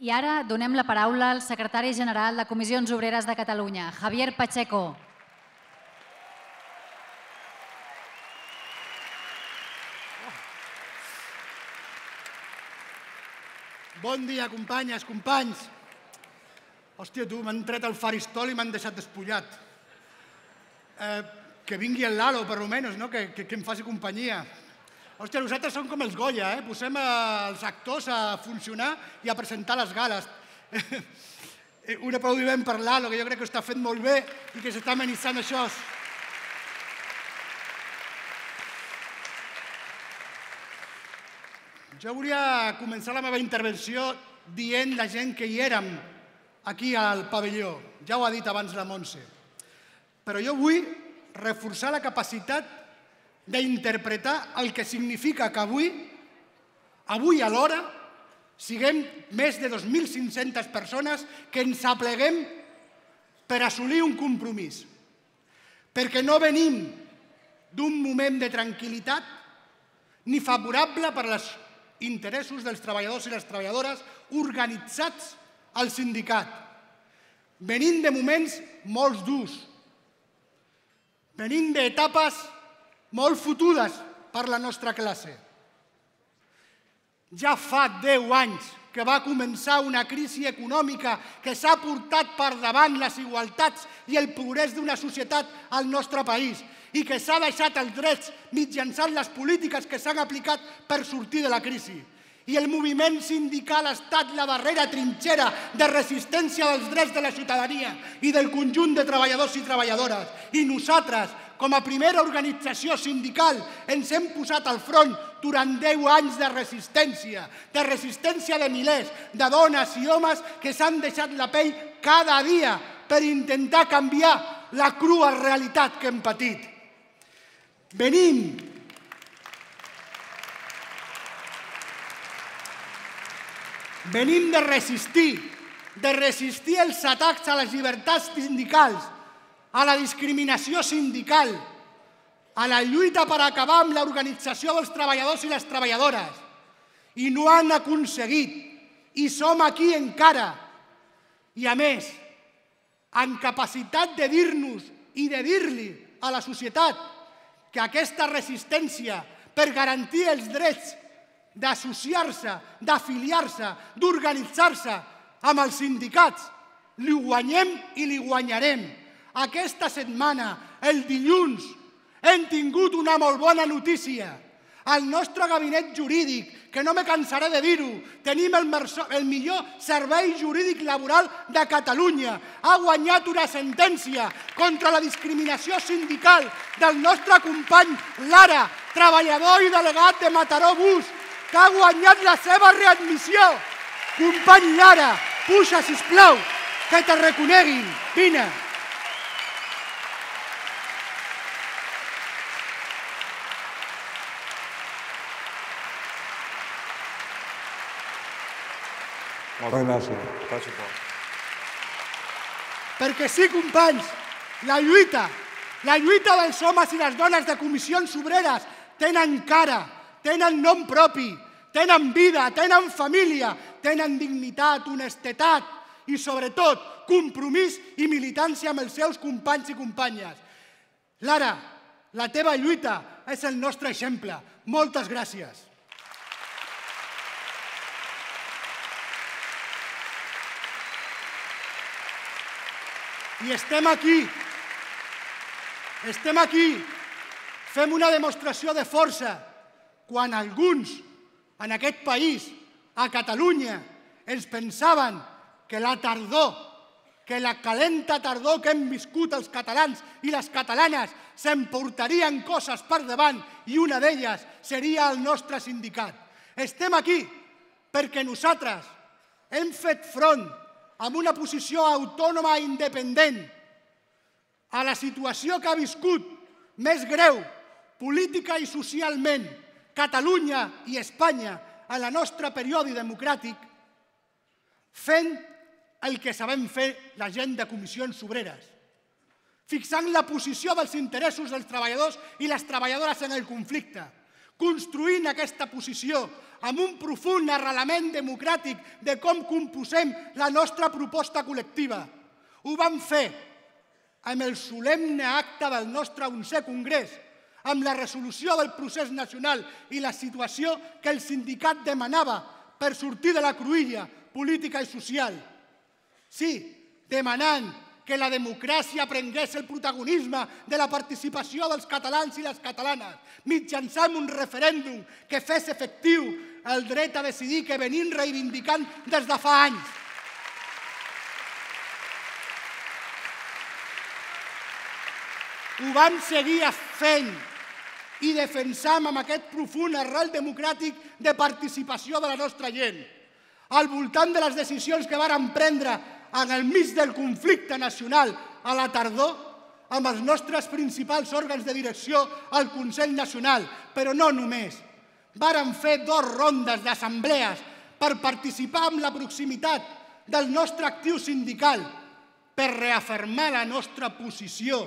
I ara donem la paraula al secretari general de Comissions Obreres de Catalunya, Javier Pacheco. Bon dia, companyes, companys. Hòstia, tu, m'han tret el faristol i m'han deixat despullat. Que vingui el Lalo, per almenys, no? Que em faci companyia. Hòstia, nosaltres som com els Goya, posem els actors a funcionar i a presentar les gales. Un aplaudiment per Lalo, que jo crec que ho està fent molt bé i que s'està amenitzant això. Jo volia començar la meva intervenció dient la gent que hi érem aquí al pavelló. Ja ho ha dit abans la Montse. Però jo vull reforçar la capacitat d'interpretar el que significa que avui alhora, siguem més de 2.500 persones que ens apleguem per assolir un compromís. Perquè no venim d'un moment de tranquil·litat ni favorable per als interessos dels treballadors i les treballadores organitzats al sindicat. Venim de moments molt durs. Venim d'etapes molt fotudes per la nostra classe. Ja fa 10 anys que va començar una crisi econòmica que s'ha portat per davant les igualtats i el progrés d'una societat al nostre país i que s'ha deixat els drets mitjançant les polítiques que s'han aplicat per sortir de la crisi. I el moviment sindical ha estat la darrera trinxera de resistència dels drets de la ciutadania i del conjunt de treballadors i treballadores. I nosaltres, com a primera organització sindical, ens hem posat al front durant 10 anys de resistència de milers de dones i homes que s'han deixat la pell cada dia per intentar canviar la crua realitat que hem patit. Venim de resistir els atacs a les llibertats sindicals, a la discriminació sindical, a la lluita per acabar amb l'organització dels treballadors i les treballadores. I no han aconseguit, i som aquí encara. I a més, amb capacitat de dir-nos i de dir-li a la societat que aquesta resistència per garantir els drets d'associar-se, d'afiliar-se, d'organitzar-se amb els sindicats, li guanyem i li guanyarem. Aquesta setmana, el dilluns, hem tingut una molt bona notícia. El nostre gabinet jurídic, que no me cansaré de dir-ho, tenim el millor servei jurídic laboral de Catalunya. Ha guanyat una sentència contra la discriminació sindical del nostre company Lara, treballador i delegat de Mataró Bus, que ha guanyat la seva readmissió. Company Lara, puja, sisplau, que te reconeguin. Vine. Moltes gràcies. Perquè sí, companys, la lluita dels homes i les dones de comissions obreres tenen cara, tenen nom propi, tenen vida, tenen família, tenen dignitat, honestedat i, sobretot, compromís i militància amb els seus companys i companyes. Lara, la teva lluita és el nostre exemple. Moltes gràcies. I estem aquí, fem una demostració de força quan alguns en aquest país, a Catalunya, ens pensaven que la tardor, que la calenta tardor que hem viscut els catalans i les catalanes s'emportarien coses per davant i una d'elles seria el nostre sindicat. Estem aquí perquè nosaltres hem fet front amb una posició autònoma i independent a la situació que ha viscut més greu, política i socialment, Catalunya i Espanya en el nostre període democràtic, fent el que sabem fer la gent de comissions obreres, fixant la posició dels interessos dels treballadors i les treballadores en el conflicte, construint aquesta posició amb un profund arrelament democràtic de com composem la nostra proposta col·lectiva. Ho vam fer amb el solemne acte del nostre 11è Congrés, amb la resolució del procés nacional i la situació que el sindicat demanava per sortir de la cruïlla política i social. Sí, demanant que la democràcia prengués el protagonisme de la participació dels catalans i les catalanes, mitjançant un referèndum que fes efectiu el dret a decidir que venim reivindicant des de fa anys. Ho vam seguir fent i defensam amb aquest profund arrel democràtic de participació de la nostra gent, al voltant de les decisions que vàrem prendre en el mig del conflicte nacional a la tardor amb els nostres principals òrgans de direcció al Consell Nacional, però no només. Vàrem fer 2 rondes d'assemblees per participar amb la proximitat del nostre actiu sindical per reafirmar la nostra posició,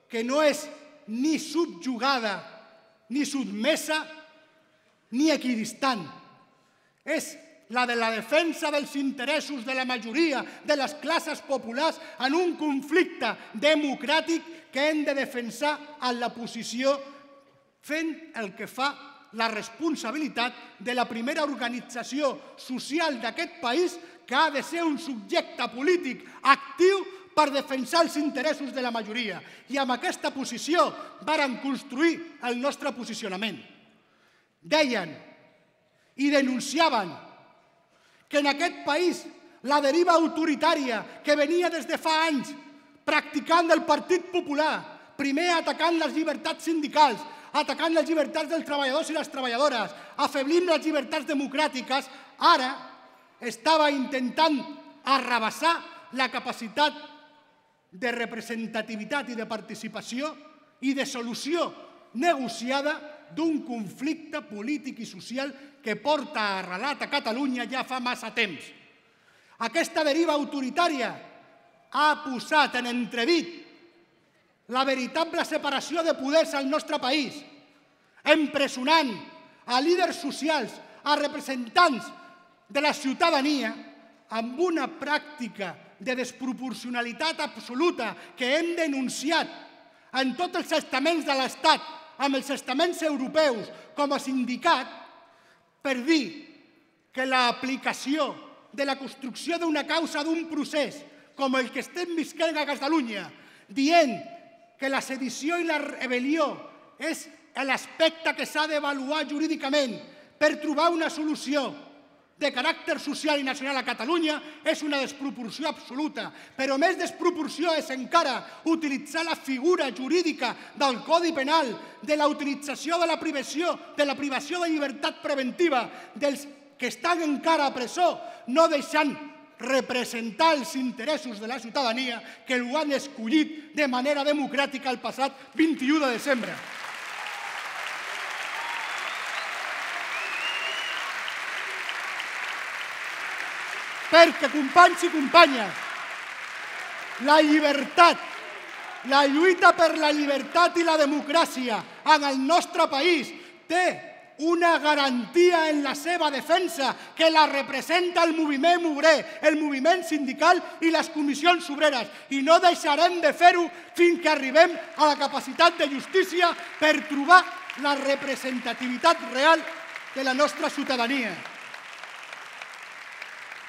que no és ni subjugada, ni sotmesa, ni equidistant. És la de la defensa dels interessos de la majoria de les classes populars en un conflicte democràtic que hem de defensar en la posició fent el que fa la responsabilitat de la primera organització social d'aquest país que ha de ser un subjecte polític actiu per defensar els interessos de la majoria. I amb aquesta posició vàrem construir el nostre posicionament. Deien i denunciaven que en aquest país la deriva autoritària que venia des de fa anys practicant el Partit Popular, primer atacant les llibertats sindicals, atacant les llibertats dels treballadors i les treballadores, afeblint les llibertats democràtiques, ara estava intentant arrabassar la capacitat de representativitat i de participació i de solució negociada d'un conflicte polític i social que porta arrelat a Catalunya ja fa massa temps. Aquesta deriva autoritària ha posat en entredit la veritable separació de poders al nostre país, empresonant a líders socials, a representants de la ciutadania, amb una pràctica de desproporcionalitat absoluta que hem denunciat en tots els estaments de l'Estat, amb els estaments europeus com a sindicat, per dir que l'aplicació de la construcció d'una causa d'un procés com el que estem visquent a Catalunya, dient que la sedició i la rebel·lió és l'aspecte que s'ha d'avaluar jurídicament per trobar una solució de caràcter social i nacional a Catalunya, és una desproporció absoluta. Però més desproporció és encara utilitzar la figura jurídica del Codi Penal, de la utilització de la privació de llibertat preventiva dels que estan encara a presó, no deixant representar els interessos de la ciutadania que ho han escollit de manera democràtica el passat 21 de desembre. Perquè, companys i companyes, la llibertat, la lluita per la llibertat i la democràcia en el nostre país té una garantia en la seva defensa que la representa el moviment obrer, el moviment sindical i les comissions obreres. I no deixarem de fer-ho fins que arribem a la capacitat de justícia per trobar la representativitat real de la nostra ciutadania.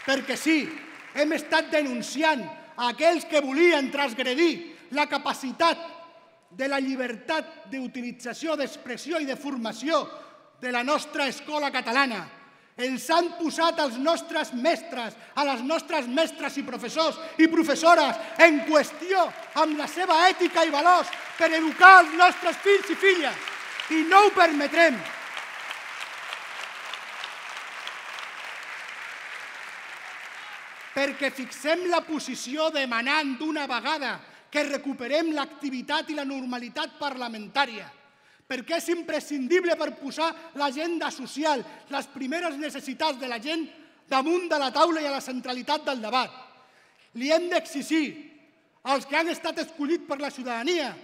Perquè sí, hem estat denunciant aquells que volien transgredir la capacitat de la llibertat d'utilització, d'expressió i de formació de la nostra escola catalana. Ens han posat els nostres mestres, a les nostres mestres i professors i professores en qüestió amb la seva ètica i valors per educar els nostres fills i filles. I no ho permetrem. Perquè fixem la posició demanant d'una vegada que recuperem l'activitat i la normalitat parlamentària, perquè és imprescindible per posar l'agenda social, les primeres necessitats de la gent damunt de la taula i a la centralitat del debat. Li hem d'exigir als que han estat escollits per la ciutadania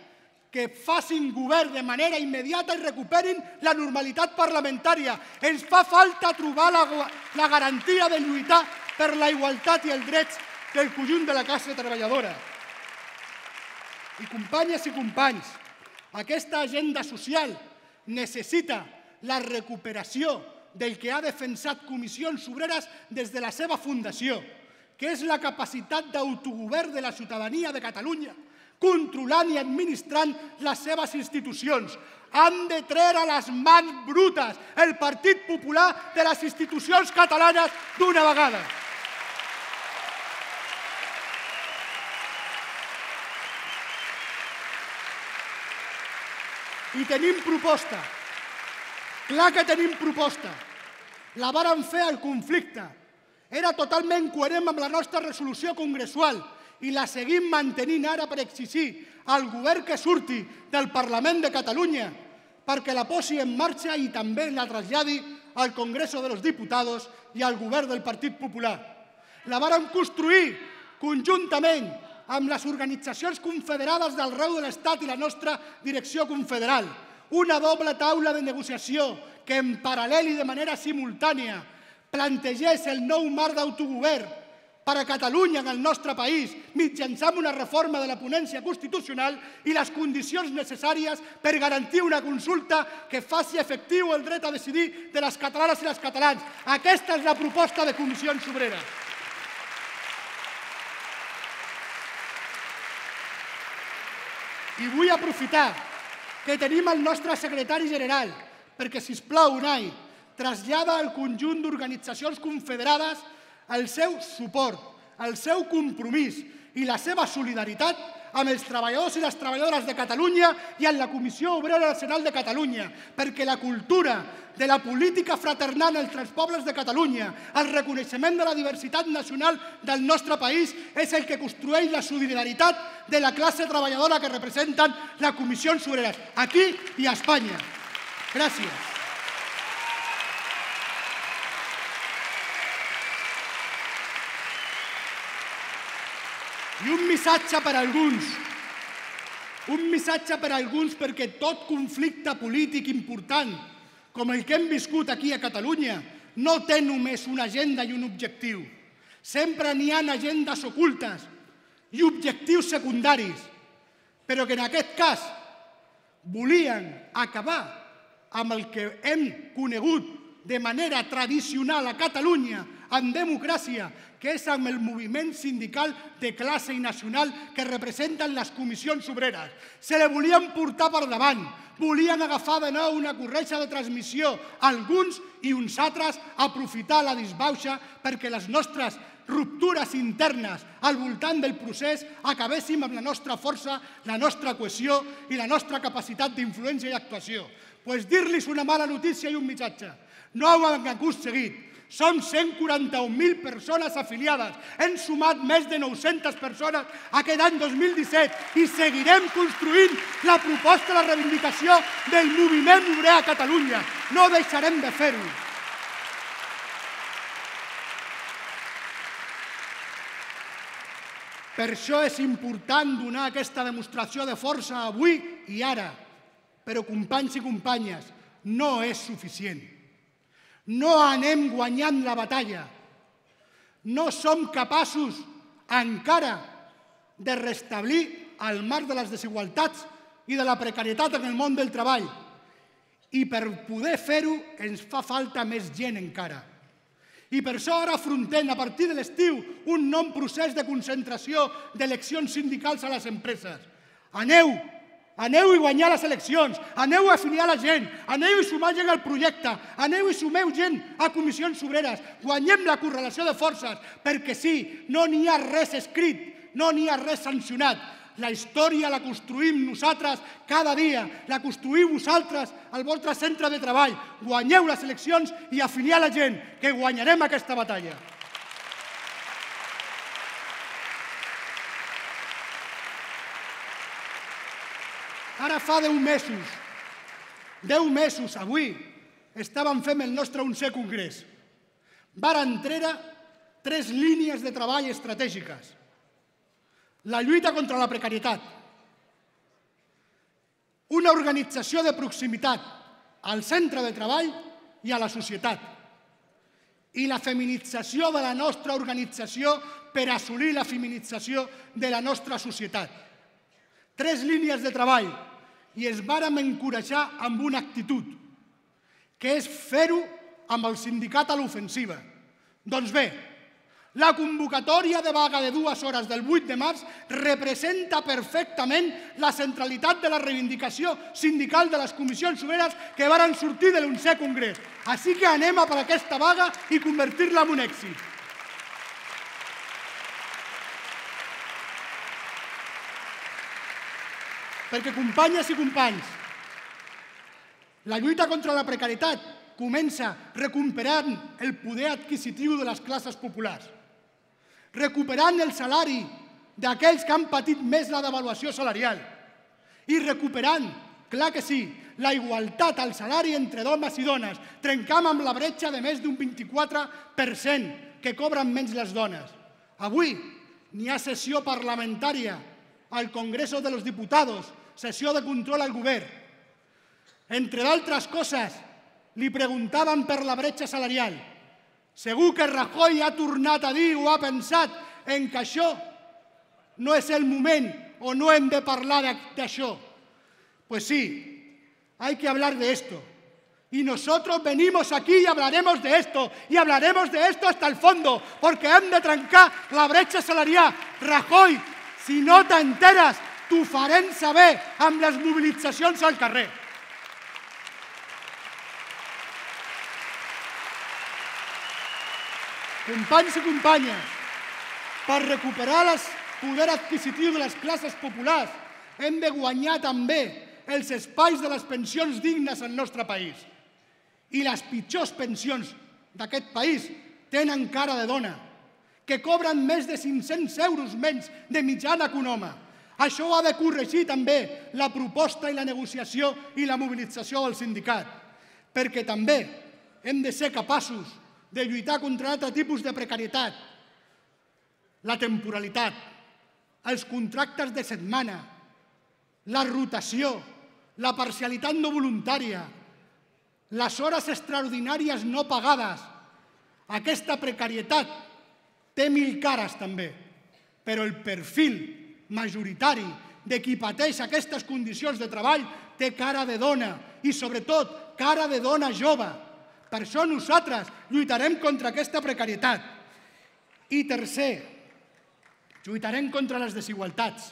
que facin govern de manera immediata i recuperin la normalitat parlamentària. Ens fa falta trobar la garantia de lluitar per la igualtat i els drets del conjunt de la classe treballadora. I companyes i companys, aquesta agenda social necessita la recuperació del que ha defensat Comissions Obreres des de la seva fundació, que és la capacitat d'autogovern de la ciutadania de Catalunya, controlant i administrant les seves institucions. Han de treure les mans brutes el Partit Popular de les institucions catalanes d'una vegada. I tenim proposta. Clar que tenim proposta. La vàrem fer al conflicte. Era totalment coherent amb la nostra resolució congressual i la seguim mantenint ara per exigir al govern que surti del Parlament de Catalunya perquè la posi en marxa i també la traslladi al Congreso de los Diputados i al govern del Partit Popular. La vàrem construir conjuntament amb les organitzacions confederades d'arreu de l'Estat i la nostra direcció confederal. Una doble taula de negociació que en paral·lel i de manera simultània plantegés el nou marc d'autogovern per a Catalunya en el nostre país mitjançant una reforma de la ponència constitucional i les condicions necessàries per garantir una consulta que faci efectiu el dret a decidir de les catalanes i els catalans. Aquesta és la proposta de Comissions Obreres. I vull aprofitar que tenim el nostre secretari general perquè, sisplau, Unai, trasllada al conjunt d'organitzacions confederades el seu suport, el seu compromís i la seva solidaritat amb els treballadors i les treballadores de Catalunya i amb la Comissió Obrera Nacional de Catalunya, perquè la cultura de la política fraternal entre els pobles de Catalunya, el reconeixement de la diversitat nacional del nostre país és el que construeix la solidaritat de la classe treballadora que representen les Comissions Obreres, aquí i a Espanya. Gràcies. I un missatge per a alguns perquè tot conflicte polític important com el que hem viscut aquí a Catalunya no té només una agenda i un objectiu. Sempre n'hi ha agendes ocultes i objectius secundaris, però que en aquest cas volien acabar amb el que hem conegut de manera tradicional a Catalunya en democràcia, que és amb el moviment sindical de classe i nacional que representen les Comissions Obreres. Se la volien portar per davant, volien agafar de nou una corretja de transmissió, alguns i uns altres aprofitar la disbauxa perquè les nostres ruptures internes al voltant del procés acabéssim amb la nostra força, la nostra cohesió i la nostra capacitat d'influència i actuació. Doncs dir-los una mala notícia i un missatge. No ho han aconseguit. Som 141.000 persones afiliades. Hem sumat més de 900 persones aquest any 2017 i seguirem construint la proposta de la reivindicació del moviment obrer a Catalunya. No deixarem de fer-ho. Per això és important donar aquesta demostració de força avui i ara. Però, companys i companyes, no és suficient. No anem guanyant la batalla. No som capaços encara de restablir el marc de les desigualtats i de la precarietat en el món del treball. I per poder fer-ho ens fa falta més gent encara. I per això ara afrontem, a partir de l'estiu, un nou procés de concentració d'eleccions sindicals a les empreses. Aneu i guanyar les eleccions, aneu a afiliar la gent, aneu i sumar gent al projecte, aneu i sumeu gent a Comissions Obreres, guanyem la correlació de forces, perquè sí, no n'hi ha res escrit, no n'hi ha res sancionat. La història la construïm nosaltres cada dia, la construïu vosaltres al vostre centre de treball. Guanyeu les eleccions i afiliar la gent, que guanyarem aquesta batalla. Ara fa 10 mesos, avui, estàvem fent el nostre 11è congrés. Varen treure 3 línies de treball estratègiques. La lluita contra la precarietat, una organització de proximitat al centre de treball i a la societat, i la feminització de la nostra organització per assolir la feminització de la nostra societat. 3 línies de treball i es vàrem encoratjar amb una actitud, que és fer-ho amb el sindicat a l'ofensiva. Doncs bé, la convocatòria de vaga de 2 hores del 8 de març representa perfectament la centralitat de la reivindicació sindical de les comissions obreres que varen sortir de l'11è Congrés. Així que anem a per aquesta vaga i convertir-la en un èxit. Perquè, companyes i companys, la lluita contra la precarietat comença recuperant el poder adquisitiu de les classes populars, recuperant el salari d'aquells que han patit més la devaluació salarial i recuperant, clar que sí, la igualtat al salari entre homes i dones, trencant amb la bretxa de més d'un 24% que cobren menys les dones. Avui n'hi ha sessió parlamentària al Congreso de los Diputados, sessió de control al govern. Entre d'altres coses, li preguntaven per la bretxa salarial. Segur que Rajoy ha tornat a dir o ha pensat en que això no és el moment o no hem de parlar d'això. Pues sí, hay que hablar de esto. Y nosotros venimos aquí y hablaremos de esto. Y hablaremos de esto hasta el fondo, porque hem de trencar la bretxa salarial. Rajoy, si no t'enteres, t'ho farem saber amb les mobilitzacions al carrer. Companys i companyes, per recuperar el poder adquisitiu de les classes populars hem de guanyar també els espais de les pensions dignes al nostre país. I les pitjors pensions d'aquest país tenen cara de dona, que cobren més de 500 euros menys de mitjana que un home. Això ha de corregir també la proposta i la negociació i la mobilització del sindicat, perquè també hem de ser capaços de lluitar contra altre tipus de precarietat, la temporalitat, els contractes de setmana, la rotació, la parcialitat no voluntària, les hores extraordinàries no pagades. Aquesta precarietat té 1000 cares també, però el perfil majoritari de qui pateix aquestes condicions de treball té cara de dona i, sobretot, cara de dona jove. Per això nosaltres lluitarem contra aquesta precarietat. I tercer, lluitarem contra les desigualtats,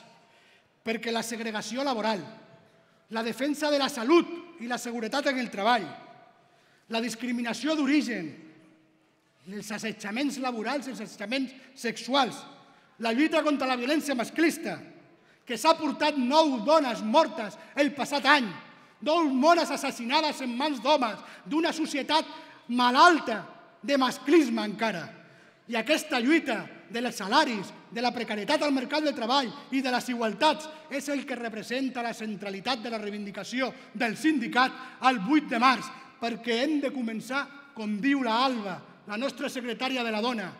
perquè la segregació laboral, la defensa de la salut i la seguretat en el treball, la discriminació d'origen, els assetjaments laborals, els assetjaments sexuals, la lluita contra la violència masclista, que s'ha portat 9 dones mortes el passat any, 2 mones assassinades en mans d'homes, d'una societat malalta de masclisme encara. I aquesta lluita dels salaris, de la precarietat al mercat de treball i de les igualtats és el que representa la centralitat de la reivindicació del sindicat al 8 de març, perquè hem de començar, com diu la Alba, la nostra secretària de la dona.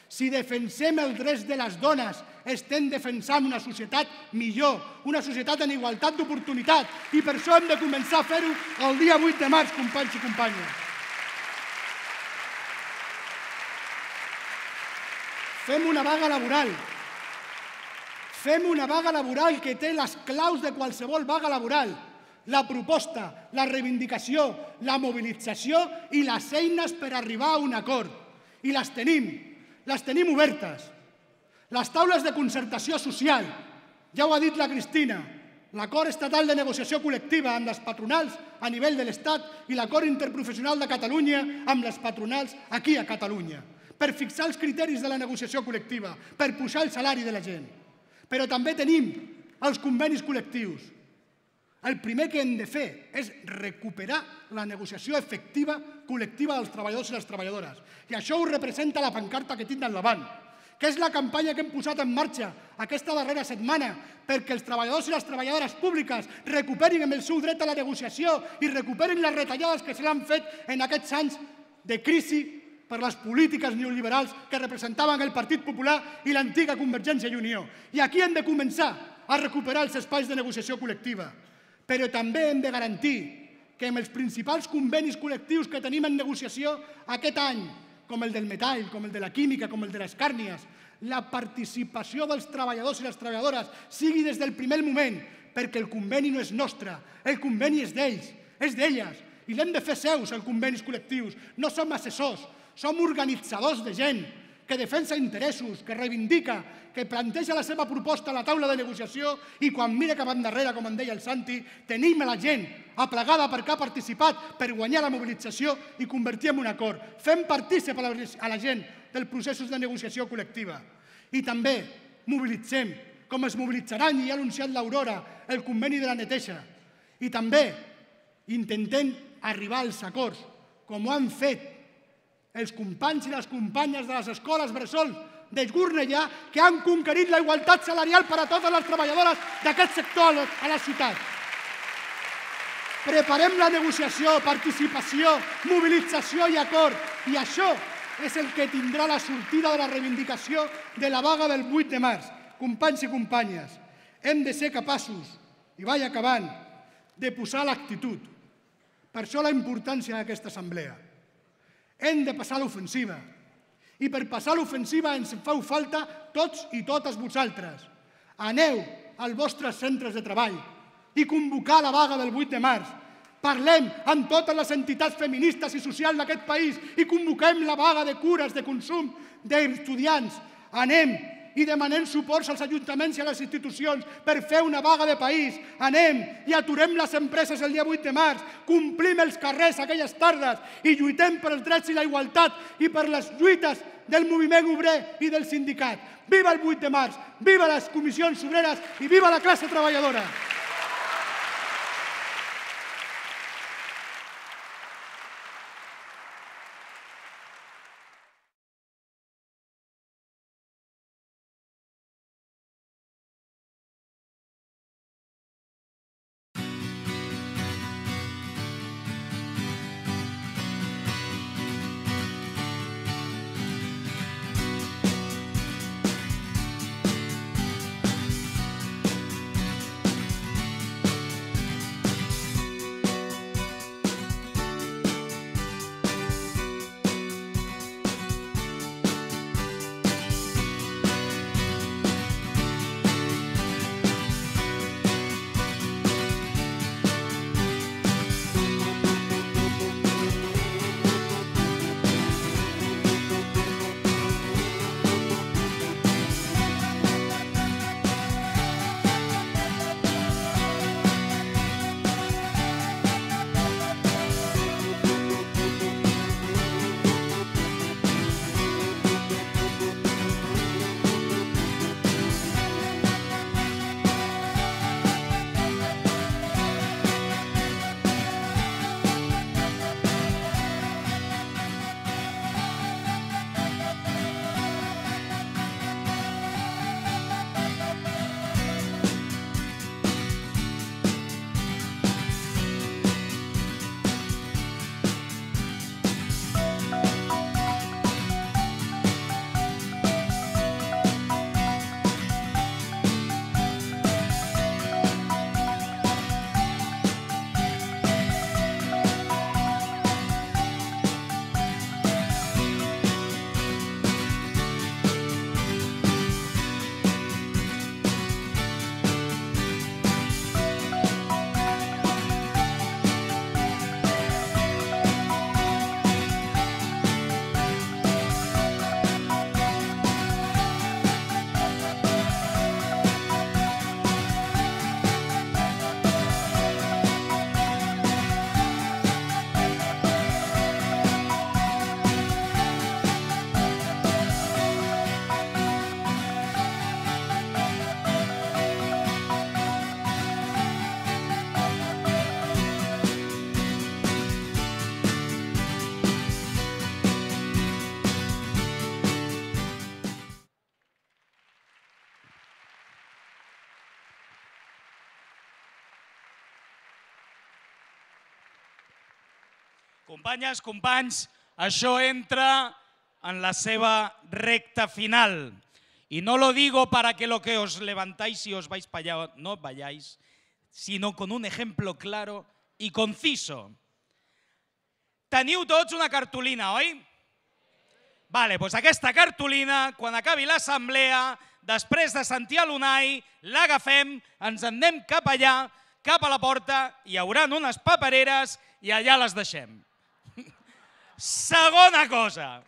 Si defensem els drets de les dones, estem defensant una societat millor, una societat en igualtat d'oportunitat, i per això hem de començar a fer-ho el dia 8 de març, companys i companyes. Fem una vaga laboral. Fem una vaga laboral que té les claus de qualsevol vaga laboral. La proposta, la reivindicació, la mobilització i les eines per arribar a un acord. I les tenim obertes. Les taules de concertació social, ja ho ha dit la Cristina, l'acord estatal de negociació col·lectiva amb les patronals a nivell de l'Estat i l'acord interprofessional de Catalunya amb les patronals aquí a Catalunya, per fixar els criteris de la negociació col·lectiva, per pujar el salari de la gent. Però també tenim els convenis col·lectius. El primer que hem de fer és recuperar la negociació efectiva col·lectiva dels treballadors i les treballadores. I això ho representa la pancarta que tinc al davant, que és la campanya que hem posat en marxa aquesta darrera setmana perquè els treballadors i les treballadores públiques recuperin el seu dret a la negociació i recuperin les retallades que se l'han fet en aquests anys de crisi per les polítiques neoliberals que representaven el Partit Popular i l'antiga Convergència i Unió. I aquí hem de començar a recuperar els espais de negociació col·lectiva, però també hem de garantir que amb els principals convenis col·lectius que tenim en negociació aquest any, com el del metall, com el de la química, com el de les càrnies, la participació dels treballadors i les treballadores sigui des del primer moment, perquè el conveni no és nostre, el conveni és d'ells, és d'elles, i l'hem de fer seus, els convenis col·lectius. No som assessors, som organitzadors de gent que defensa interessos, que reivindica, que planteja la seva proposta a la taula de negociació i quan mira cap endarrere, com en deia el Santi, tenim la gent aplegada perquè ha participat per guanyar la mobilització i convertir en un acord. Fem partícip a la gent dels processos de negociació col·lectiva. I també mobilitzem, com es mobilitzaran, i ha anunciat l'Aurora, el conveni de la neteja. I també intentem arribar als acords, com ho han fet els companys i les companyes de les escoles bressol de Cornellà, que han conquerit la igualtat salarial per a totes les treballadores d'aquest sector a la ciutat. Preparem la negociació, participació, mobilització i acord. I això és el que tindrà la sortida de la reivindicació de la vaga del 8 de març. Companys i companyes, hem de ser capaços, i vaig acabant, de posar l'actitud. Per això la importància d'aquesta assemblea. Hem de passar l'ofensiva. I per passar l'ofensiva ens feu falta tots i totes vosaltres. Aneu als vostres centres de treball i convocar la vaga del 8 de març. Parlem amb totes les entitats feministes i socials d'aquest país i convoquem la vaga de cures, de consum, d'estudiants. Anem i demanem suports als ajuntaments i a les institucions per fer una vaga de país. Anem i aturem les empreses el dia 8 de març, complim els carrers aquelles tardes i lluitem per els drets i la igualtat i per les lluites del moviment obrer i del sindicat. Viva el 8 de març, viva les comissions obreres i viva la classe treballadora! Companyes, companys, això entra en la seva recta final. Y no lo digo para que lo que os levantáis y os vais para allá no vayáis. sino con un ejemplo claro y conciso. Teniu tots una cartolina, oi? Vale, doncs aquesta cartolina, quan acabi l'assemblea, després de sentir l'Unai, l'agafem, ens en anem cap allà, cap a la porta, hi haurà unes papereres i allà les deixem. Segona cosa,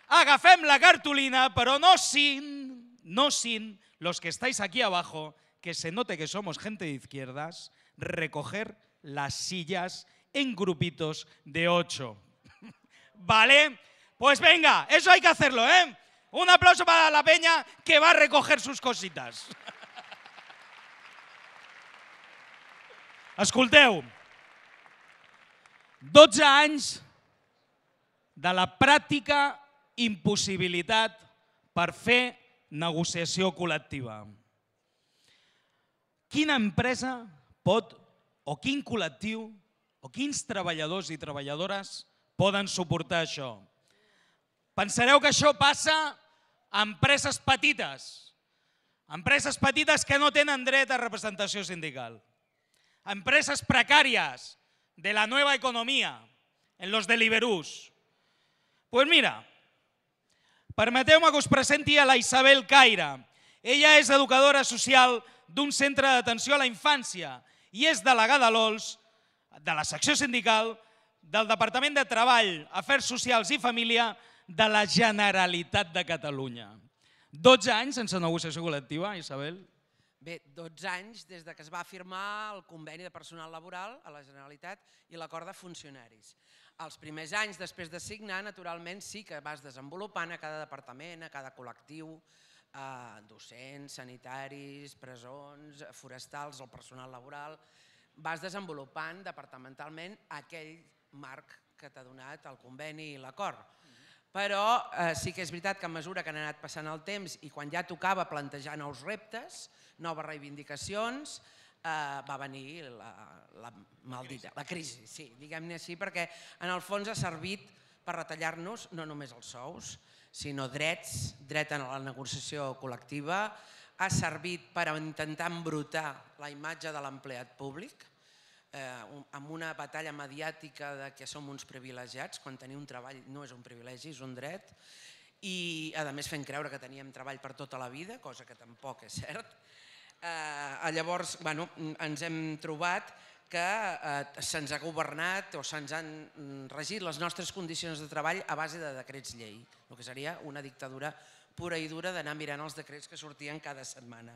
agafem la cartolina, però no sin los que estáis aquí abajo, que se note que somos gente de izquierdas, recoger las sillas en grupitos de 8. ¿Vale? Pues venga, eso hay que hacerlo, ¿eh? Un aplauso para la peña que va a recoger sus cositas. Escolteu, 12 anys de la pràctica impossibilitat per fer negociació col·lectiva. Quina empresa pot, o quin col·lectiu, o quins treballadors i treballadores poden suportar això? Pensareu que això passa a empreses petites que no tenen dret a representació sindical, a empreses precàries de la nueva economía, en los Deliverús. Pues mira, permeteu-me que us presenti a la Isabel Caire. Ella és educadora social d'un centre d'atenció a la infància i és delegada a l'OLS, de la secció sindical, del Departament de Treball, Afers Socials i Família de la Generalitat de Catalunya. 12 anys sense negociació col·lectiva, Isabel? Bé, 12 anys des que es va firmar el conveni de personal laboral a la Generalitat i l'acord de funcionaris. Els primers anys després de signar, naturalment, sí que vas desenvolupant a cada departament, a cada col·lectiu, docents, sanitaris, presons, forestals, el personal laboral, vas desenvolupant departamentalment aquell marc que t'ha donat el conveni i l'acord. Però sí que és veritat que a mesura que han anat passant el temps i quan ja tocava plantejar nous reptes, noves reivindicacions, va venir la crisi, sí, diguem-ne així, perquè en el fons ha servit per retallar-nos no només els sous, sinó drets, dret a la negociació col·lectiva, ha servit per intentar embrutar la imatge de l'empleat públic, amb una batalla mediàtica que som uns privilegiats, quan tenir un treball no és un privilegi, és un dret, i a més fent creure que teníem treball per tota la vida, cosa que tampoc és cert. Llavors ens hem trobat que se'ns ha governat o se'ns han regit les nostres condicions de treball a base de decrets llei, el que seria una dictadura pura i dura d'anar mirant els decrets que sortien cada setmana.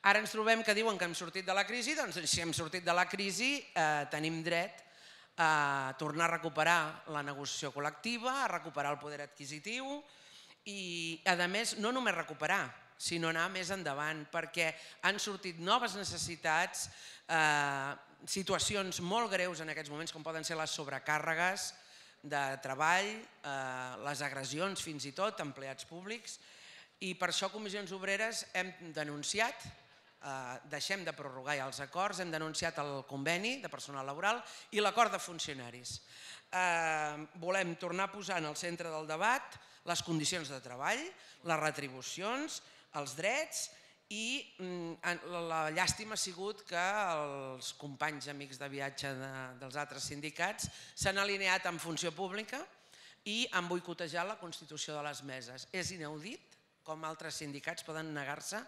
Ara ens trobem que diuen que hem sortit de la crisi, doncs si hem sortit de la crisi tenim dret a tornar a recuperar la negociació col·lectiva, a recuperar el poder adquisitiu i, a més, no només recuperar, sinó anar més endavant, perquè han sortit noves necessitats, situacions molt greus en aquests moments, com poden ser les sobrecàrregues de treball, les agressions fins i tot a empleats públics, i per això Comissions Obreres hem denunciat, deixem de prorrogar els acords, hem denunciat el conveni de personal laboral i l'acord de funcionaris. Volem tornar a posar en el centre del debat les condicions de treball, les retribucions, els drets i la llàstima ha sigut que els companys amics de viatge dels altres sindicats s'han alineat amb funció pública i han boicotejat la constitució de les meses. És inaudit com altres sindicats poden negar-se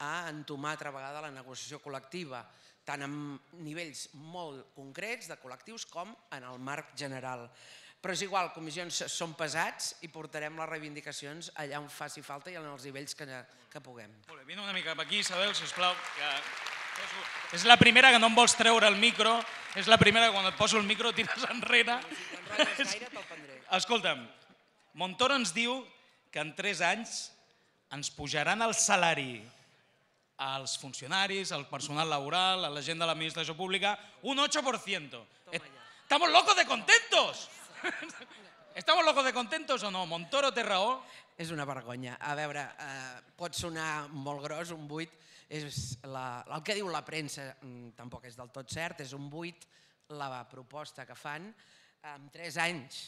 a entomar altra vegada la negociació col·lectiva, tant en nivells molt concrets de col·lectius com en el marc general. Però és igual, comissions són pesats i portarem les reivindicacions allà on faci falta i en els nivells que puguem. Vine una mica cap aquí, Isabel, sisplau. És la primera que no em vols treure el micro, és la primera que quan et poso el micro tires enrere. Escolta'm, Montoro ens diu que en 3 anys ens pujaran el salari als funcionaris, al personal laboral, a la gent de l'administració pública, un 8%. Estamos locos de contentos! ¿Estamos locos de contentos o no? Montoro té raó? És una vergonya. A veure, pot sonar molt gros, un 8. El que diu la premsa tampoc és del tot cert, és un 8 la proposta que fan en 3 anys.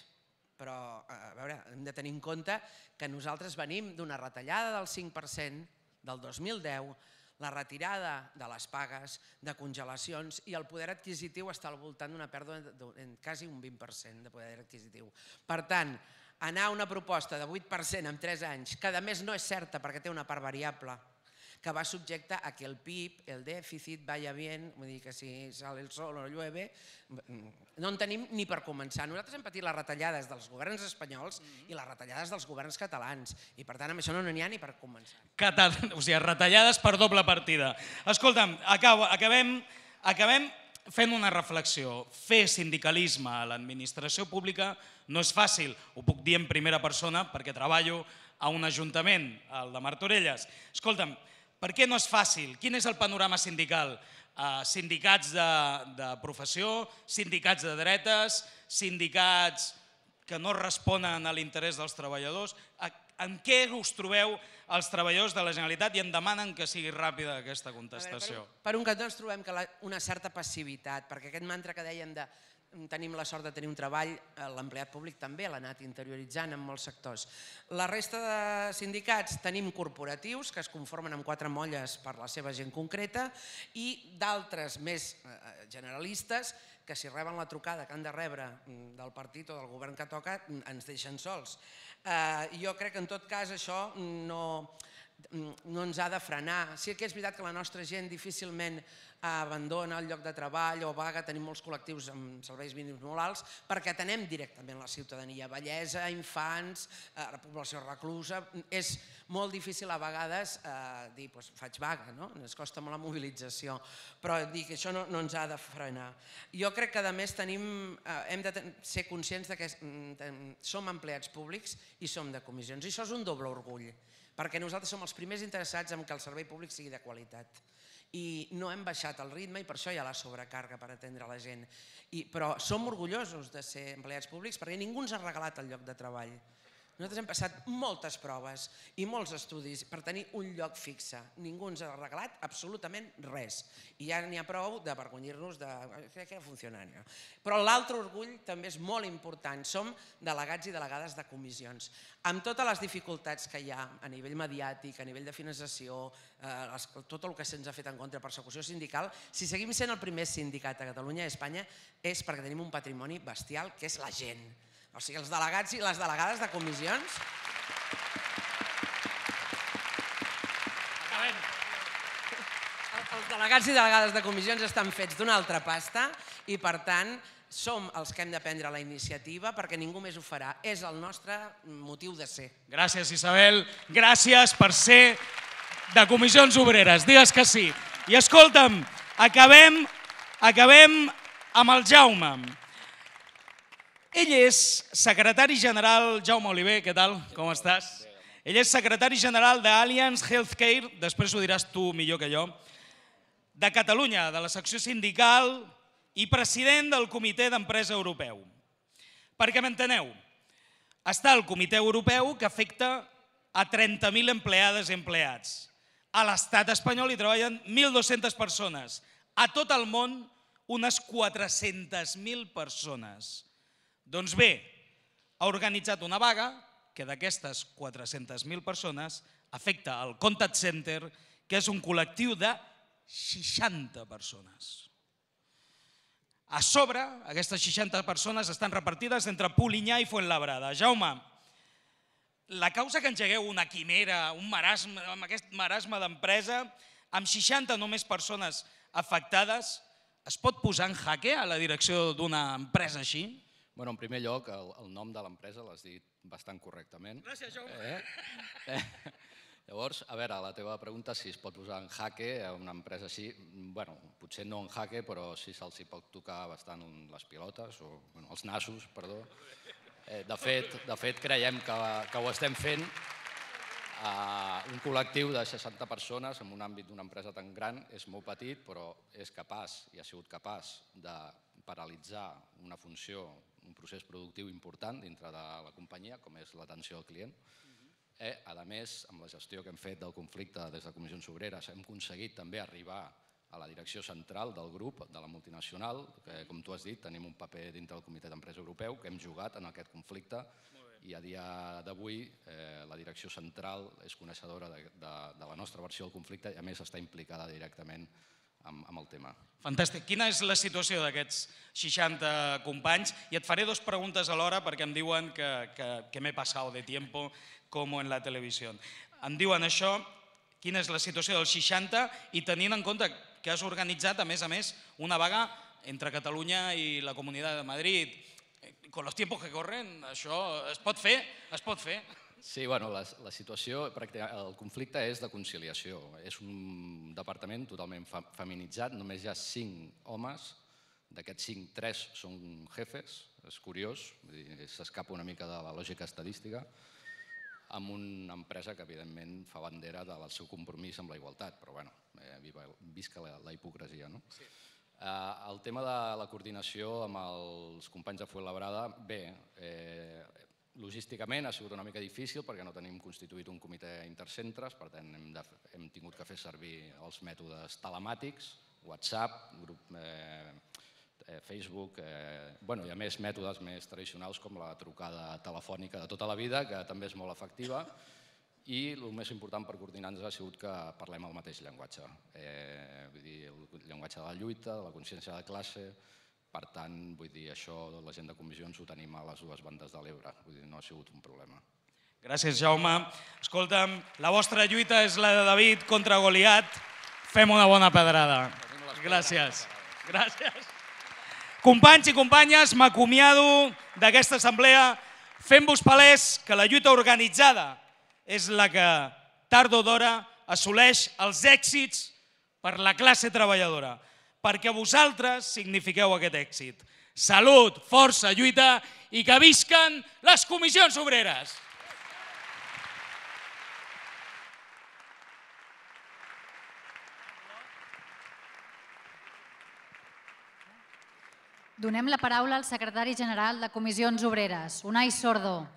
Però, a veure, hem de tenir en compte que nosaltres venim d'una retallada del 5% del 2010, la retirada de les pagues, de congelacions, i el poder adquisitiu està al voltant d'una pèrdua de quasi un 20% de poder adquisitiu. Per tant, anar a una proposta de 8% en 3 anys, que a més no és certa perquè té una part variable, que va subjecte a que el PIB, el dèficit, vaya bien, vull dir que si sale el sol o llueve, no en tenim ni per començar. Nosaltres hem patit les retallades dels governs espanyols i les retallades dels governs catalans, i per tant amb això no n'hi ha ni per començar. O sigui, retallades per doble partida. Escolta'm, acabem fent una reflexió. Fer sindicalisme a l'administració pública no és fàcil, ho puc dir en primera persona perquè treballo a un ajuntament, el de Martorelles. Escolta'm, per què no és fàcil? Quin és el panorama sindical? Sindicats de professió, sindicats de dretes, sindicats que no responen a l'interès dels treballadors. En què us trobeu els treballadors de la Generalitat i em demanen que sigui ràpida aquesta contestació? Per un cantó ens trobem una certa passivitat, perquè aquest mantra que dèiem de tenim la sort de tenir un treball, l'empleat públic també l'ha anat interioritzant en molts sectors. La resta de sindicats tenim corporatius que es conformen amb 4 molles per la seva gent concreta i d'altres més generalistes que si reben la trucada que han de rebre del partit o del govern que toca ens deixen sols. Jo crec que en tot cas això no ens ha de frenar. Sí que és veritat que la nostra gent difícilment abandona el lloc de treball o vaga, tenim molts col·lectius amb serveis mínims molt alts perquè atenem directament la ciutadania, vellesa, infants, població reclusa. És molt difícil a vegades dir faig vaga, ens costa molt la mobilització, però dir que això no ens ha de frenar. Jo crec que a més hem de ser conscients que som empleats públics i som de comissions i això és un doble orgull, perquè nosaltres som els primers interessats en que el servei públic sigui de qualitat i no hem baixat el ritme i per això hi ha la sobrecàrrega per atendre la gent. Però som orgullosos de ser empleats públics perquè ningú ens ha regalat el lloc de treball. Nosaltres hem passat moltes proves i molts estudis per tenir un lloc fixe. Ningú ens ha regalat absolutament res. I ja n'hi ha prou d'avergonyir-nos de què funciona. Però l'altre orgull també és molt important. Som delegats i delegades de comissions. Amb totes les dificultats que hi ha a nivell mediàtic, a nivell de finançació, tot el que se'ns ha fet en contra de persecució sindical, si seguim sent el primer sindicat a Catalunya i a Espanya és perquè tenim un patrimoni bestial que és la gent. O sigui, els delegats i les delegades de comissions... Els delegats i delegades de comissions estan fets d'una altra pasta i, per tant, som els que hem de prendre la iniciativa perquè ningú més ho farà. És el nostre motiu de ser. Gràcies, Isabel. Gràcies per ser de Comissions Obreres. Digues que sí. I escolta'm, acabem amb el Jaume. Ell és secretari general, Jaume Oliver, què tal? Com estàs? Ell és secretari general d'Allianz Healthcare, després ho diràs tu millor que jo, de Catalunya, de la secció sindical i president del Comitè d'Empresa Europeu. Perquè m'enteneu, està el Comitè Europeu que afecta a 30.000 empleades i empleats. A l'estat espanyol hi treballen 1.200 persones. A tot el món, unes 400.000 persones. Doncs bé, ha organitzat una vaga que d'aquestes 400.000 persones afecta el Contact Center, que és un col·lectiu de 60 persones. A sobre, aquestes 60 persones estan repartides entre Polinyà i Fuenlabrada. Jaume, la causa que engegueu una quimera, un marasme, amb aquest marasme d'empresa, amb 60 només persones afectades, es pot posar en jaque a la direcció d'una empresa així? Bueno, en primer lloc, el nom de l'empresa l'has dit bastant correctament. Gràcies, Jaume. Llavors, a veure, la teva pregunta, si es pot posar en jaque a una empresa així, bueno, potser no en jaque, però sí se'ls pot tocar bastant les pilotes, o els nassos, perdó. De fet, creiem que ho estem fent. Un col·lectiu de 60 persones en un àmbit d'una empresa tan gran és molt petit, però és capaç i ha sigut capaç de paralitzar una funció, un procés productiu important dintre de la companyia, com és l'atenció al client. A més, amb la gestió que hem fet del conflicte des de Comissions Obreres, hem aconseguit també arribar a la direcció central del grup, de la multinacional, que, com tu has dit, tenim un paper dintre del Comitè d'Empresa Europeu, que hem jugat en aquest conflicte i a dia d'avui la direcció central és coneixedora de la nostra versió del conflicte i a més està implicada directament amb el tema. Fantàstic. Quina és la situació d'aquests 60 companys? I et faré 2 preguntes alhora perquè em diuen que m'he passat de tiempo com en la televisió. Em diuen això, quina és la situació dels 60 i tenint en compte que has organitzat, a més, una vaga entre Catalunya i la Comunitat de Madrid. Con los tiempos que corren, això es pot fer? Es pot fer? Sí, bueno, la situació, el conflicte és de conciliació. És un departament totalment feminitzat, només hi ha 5 homes, d'aquests 5, 3 són jefes, és curiós, s'escapa una mica de la lògica estadística, amb una empresa que evidentment fa bandera del seu compromís amb la igualtat, però bueno, visca la hipocresia, no? El tema de la coordinació amb els companys de Fuenlabrada, bé, logísticament ha sigut una mica difícil perquè no tenim constituït un comitè intercentres, per tant hem tingut que fer servir els mètodes telemàtics, WhatsApp, grup Facebook, i a més mètodes més tradicionals com la trucada telefònica de tota la vida, que també és molt efectiva, i el més important per coordinar-nos ha sigut que parlem el mateix llenguatge, vull dir, el llenguatge de la lluita, de la consciència de classe. Per tant, vull dir, això, la gent de comissions ho tenim a les 2 bandes de l'Ebre, vull dir, no ha sigut un problema. Gràcies, Jaume. Escolta'm, la vostra lluita és la de David contra Goliat. Fem una bona pedrada. Gràcies. Gràcies. Companys i companyes, m'acomiado d'aquesta assemblea fent-vos palès que la lluita organitzada és la que, tard o d'hora, assoleix els èxits per la classe treballadora, perquè vosaltres signifiqueu aquest èxit. Salut, força, lluita i que visquen les comissions obreres! Donem la paraula al secretari general de Comissions Obreres, Unai Sordo.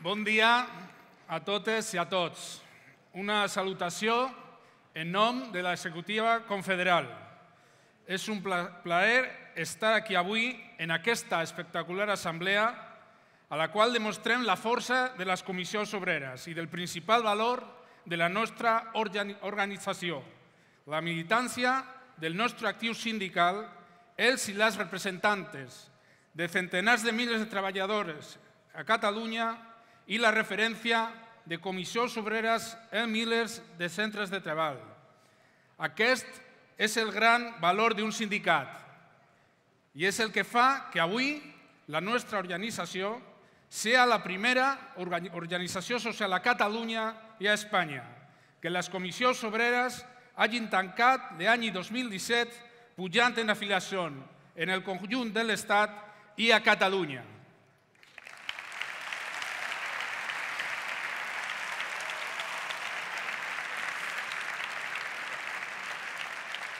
Bon dia a totes i a tots. Una salutació en nom de l'executiva confederal. És un plaer estar aquí avui en aquesta espectacular assemblea a la qual demostrem la força de les comissions obreres i del principal valor de la nostra organització, la militància del nostre actiu sindical, els i les representantes de centenars de milers de treballadores a Catalunya i la referència de comissions obreres en milers de centres de treball. Aquest és el gran valor d'un sindicat i és el que fa que avui la nostra organització sea la primera organización social a Catalunya i a Espanya, que les comissions obreres hagin tancat l'any 2017 pujant en afiliació en el conjunt de l'Estat i a Catalunya.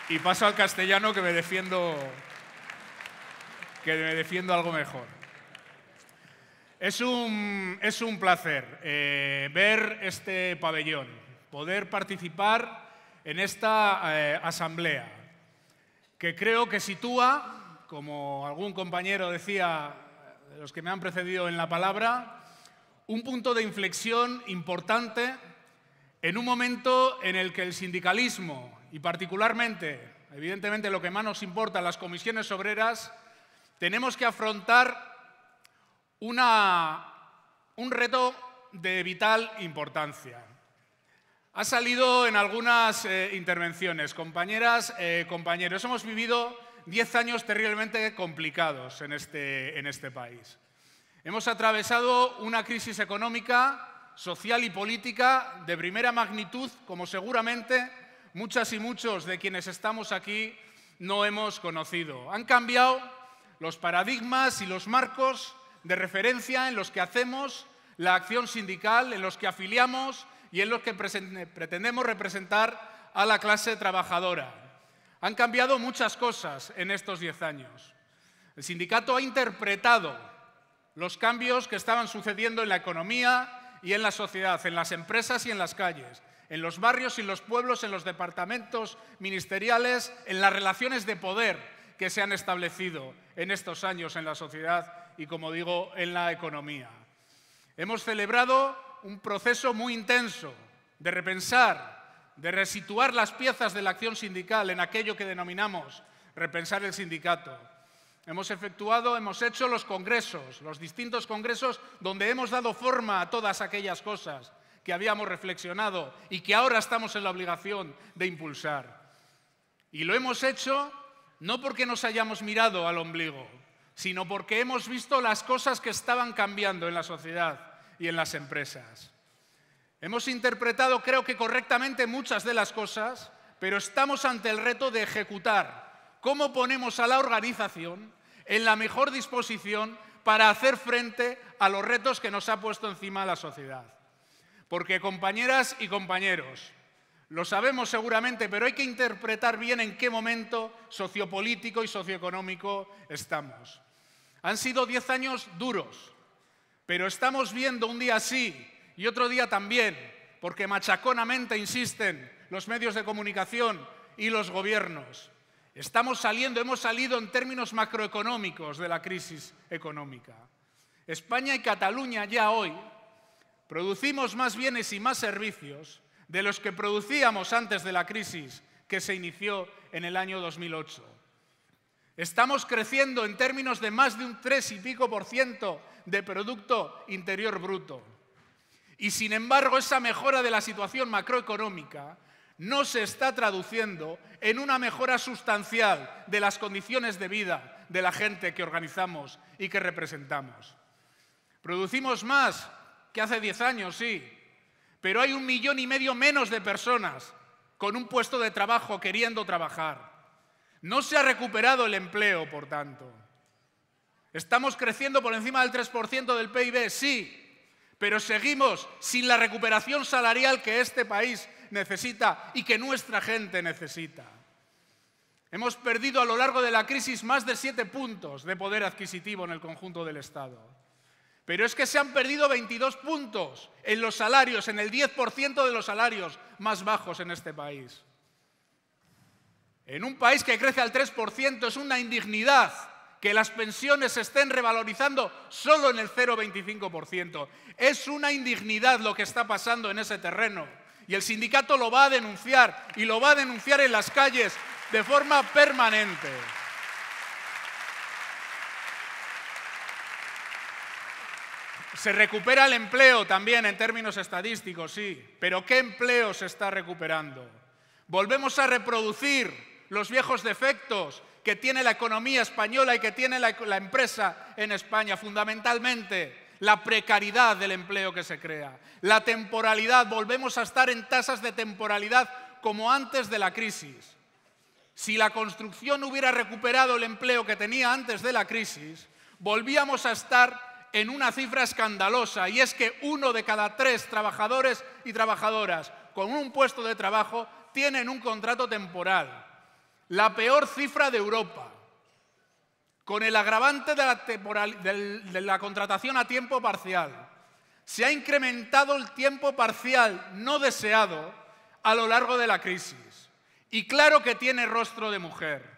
Y paso al castellano que me defiendo algo mejor. Es un placer ver este pabellón, poder participar en esta asamblea, que creo que sitúa, como algún compañero decía, de los que me han precedido en la palabra, un punto de inflexión importante en un momento en el que el sindicalismo, y particularmente, evidentemente lo que más nos importa, las comisiones obreras, tenemos que afrontar un reto de vital importancia. Ha salido en algunas intervenciones, compañeras, compañeros. Hemos vivido 10 años terriblemente complicados en este país. Hemos atravesado una crisis económica, social y política de primera magnitud, como seguramente muchas y muchos de quienes estamos aquí no hemos conocido. Han cambiado los paradigmas y los marcos de referencia en los que hacemos la acción sindical, en los que afiliamos y en los que pretendemos representar a la clase trabajadora. Han cambiado muchas cosas en estos 10 años. El sindicato ha interpretado los cambios que estaban sucediendo en la economía y en la sociedad, en las empresas y en las calles. en los barrios y los pueblos, en los departamentos ministeriales, en las relaciones de poder que se han establecido en estos años en la sociedad y, como digo, en la economía. Hemos celebrado un proceso muy intenso de repensar, de resituar las piezas de la acción sindical en aquello que denominamos repensar el sindicato. Hemos hecho los congresos, los distintos congresos donde hemos dado forma a todas aquellas cosas que habíamos reflexionado y que ahora estamos en la obligación de impulsar. Y lo hemos hecho no porque nos hayamos mirado al ombligo, sino porque hemos visto las cosas que estaban cambiando en la sociedad y en las empresas. Hemos interpretado, creo que correctamente, muchas de las cosas, pero estamos ante el reto de ejecutar cómo ponemos a la organización en la mejor disposición para hacer frente a los retos que nos ha puesto encima la sociedad. Porque, compañeras y compañeros, lo sabemos seguramente, pero hay que interpretar bien en qué momento sociopolítico y socioeconómico estamos. Han sido 10 años duros, pero estamos viendo un día sí y otro día también, porque machaconamente insisten los medios de comunicación y los gobiernos. Hemos salido en términos macroeconómicos de la crisis económica. España y Cataluña ya hoy producimos más bienes y más servicios de los que producíamos antes de la crisis que se inició en el año 2008. Estamos creciendo en términos de más de un 3 y pico % de Producto Interior Bruto. Y sin embargo, esa mejora de la situación macroeconómica no se está traduciendo en una mejora sustancial de las condiciones de vida de la gente que organizamos y que representamos. Producimos más que hace 10 años, sí, pero hay 1,5 millones menos de personas con un puesto de trabajo queriendo trabajar. No se ha recuperado el empleo, por tanto. Estamos creciendo por encima del 3% del PIB, sí, pero seguimos sin la recuperación salarial que este país necesita y que nuestra gente necesita. Hemos perdido a lo largo de la crisis más de 7 puntos de poder adquisitivo en el conjunto del Estado. Pero es que se han perdido 22 puntos en los salarios, en el 10% de los salarios más bajos en este país. En un país que crece al 3% es una indignidad que las pensiones se estén revalorizando solo en el 0,25%. Es una indignidad lo que está pasando en ese terreno. Y el sindicato lo va a denunciar, y lo va a denunciar en las calles de forma permanente. Se recupera el empleo también en términos estadísticos, sí, pero ¿qué empleo se está recuperando? Volvemos a reproducir los viejos defectos que tiene la economía española y que tiene la empresa en España, fundamentalmente la precariedad del empleo que se crea, la temporalidad. Volvemos a estar en tasas de temporalidad como antes de la crisis. Si la construcción hubiera recuperado el empleo que tenía antes de la crisis, volvíamos a estar en una cifra escandalosa, y es que 1 de cada 3 trabajadores y trabajadoras con un puesto de trabajo tienen un contrato temporal. La peor cifra de Europa, con el agravante de la contratación a tiempo parcial. Se ha incrementado el tiempo parcial no deseado a lo largo de la crisis. Y claro que tiene rostro de mujer.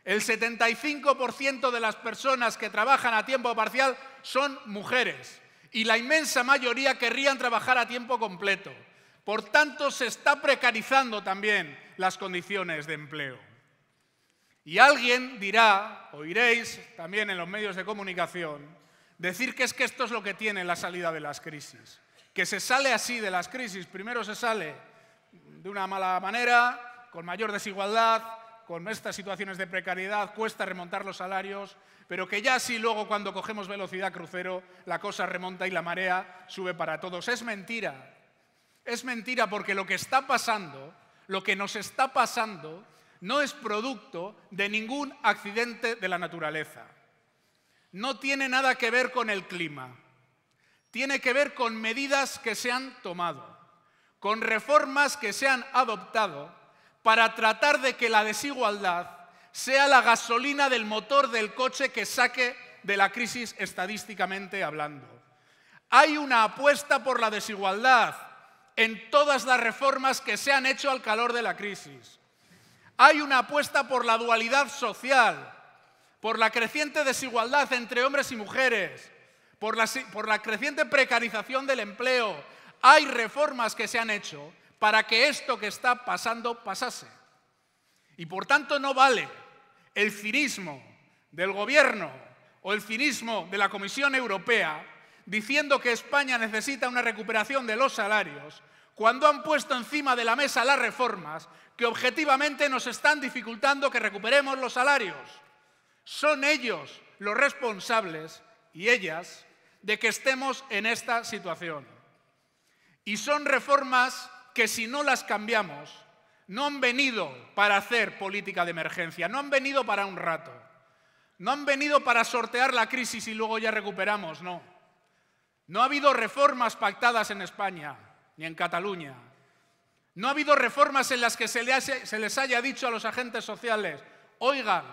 El 75% de las personas que trabajan a tiempo parcial son mujeres, y la inmensa mayoría querrían trabajar a tiempo completo. Por tanto, se está precarizando también las condiciones de empleo. Y alguien dirá, oiréis también en los medios de comunicación, decir que esto es lo que tiene la salida de las crisis, que se sale así de las crisis. Primero se sale de una mala manera, con mayor desigualdad, con estas situaciones de precariedad, cuesta remontar los salarios, pero que ya así luego, cuando cogemos velocidad crucero, la cosa remonta y la marea sube para todos. Es mentira. Es mentira, porque lo que está pasando, lo que nos está pasando, no es producto de ningún accidente de la naturaleza. No tiene nada que ver con el clima. Tiene que ver con medidas que se han tomado, con reformas que se han adoptado para tratar de que la desigualdad sea la gasolina del motor del coche que saque de la crisis estadísticamente hablando. Hay una apuesta por la desigualdad en todas las reformas que se han hecho al calor de la crisis. Hay una apuesta por la dualidad social, por la creciente desigualdad entre hombres y mujeres, por la creciente precarización del empleo. Hay reformas que se han hecho para que esto que está pasando pasase. Y por tanto no vale el cinismo del Gobierno o el cinismo de la Comisión Europea diciendo que España necesita una recuperación de los salarios cuando han puesto encima de la mesa las reformas que objetivamente nos están dificultando que recuperemos los salarios. Son ellos los responsables y ellas de que estemos en esta situación. Y son reformas que si no las cambiamos, no han venido para hacer política de emergencia, no han venido para un rato, no han venido para sortear la crisis y luego ya recuperamos, no. No ha habido reformas pactadas en España, ni en Cataluña. No ha habido reformas en las que se les haya dicho a los agentes sociales, oigan,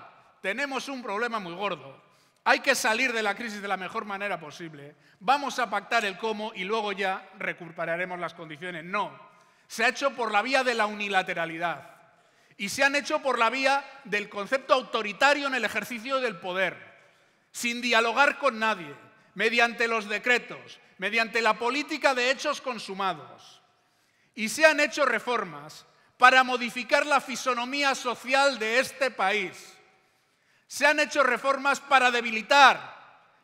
tenemos un problema muy gordo, hay que salir de la crisis de la mejor manera posible, vamos a pactar el cómo y luego ya recuperaremos las condiciones. No, se ha hecho por la vía de la unilateralidad y se han hecho por la vía del concepto autoritario en el ejercicio del poder, sin dialogar con nadie, mediante los decretos, mediante la política de hechos consumados. Y se han hecho reformas para modificar la fisonomía social de este país. Se han hecho reformas para debilitar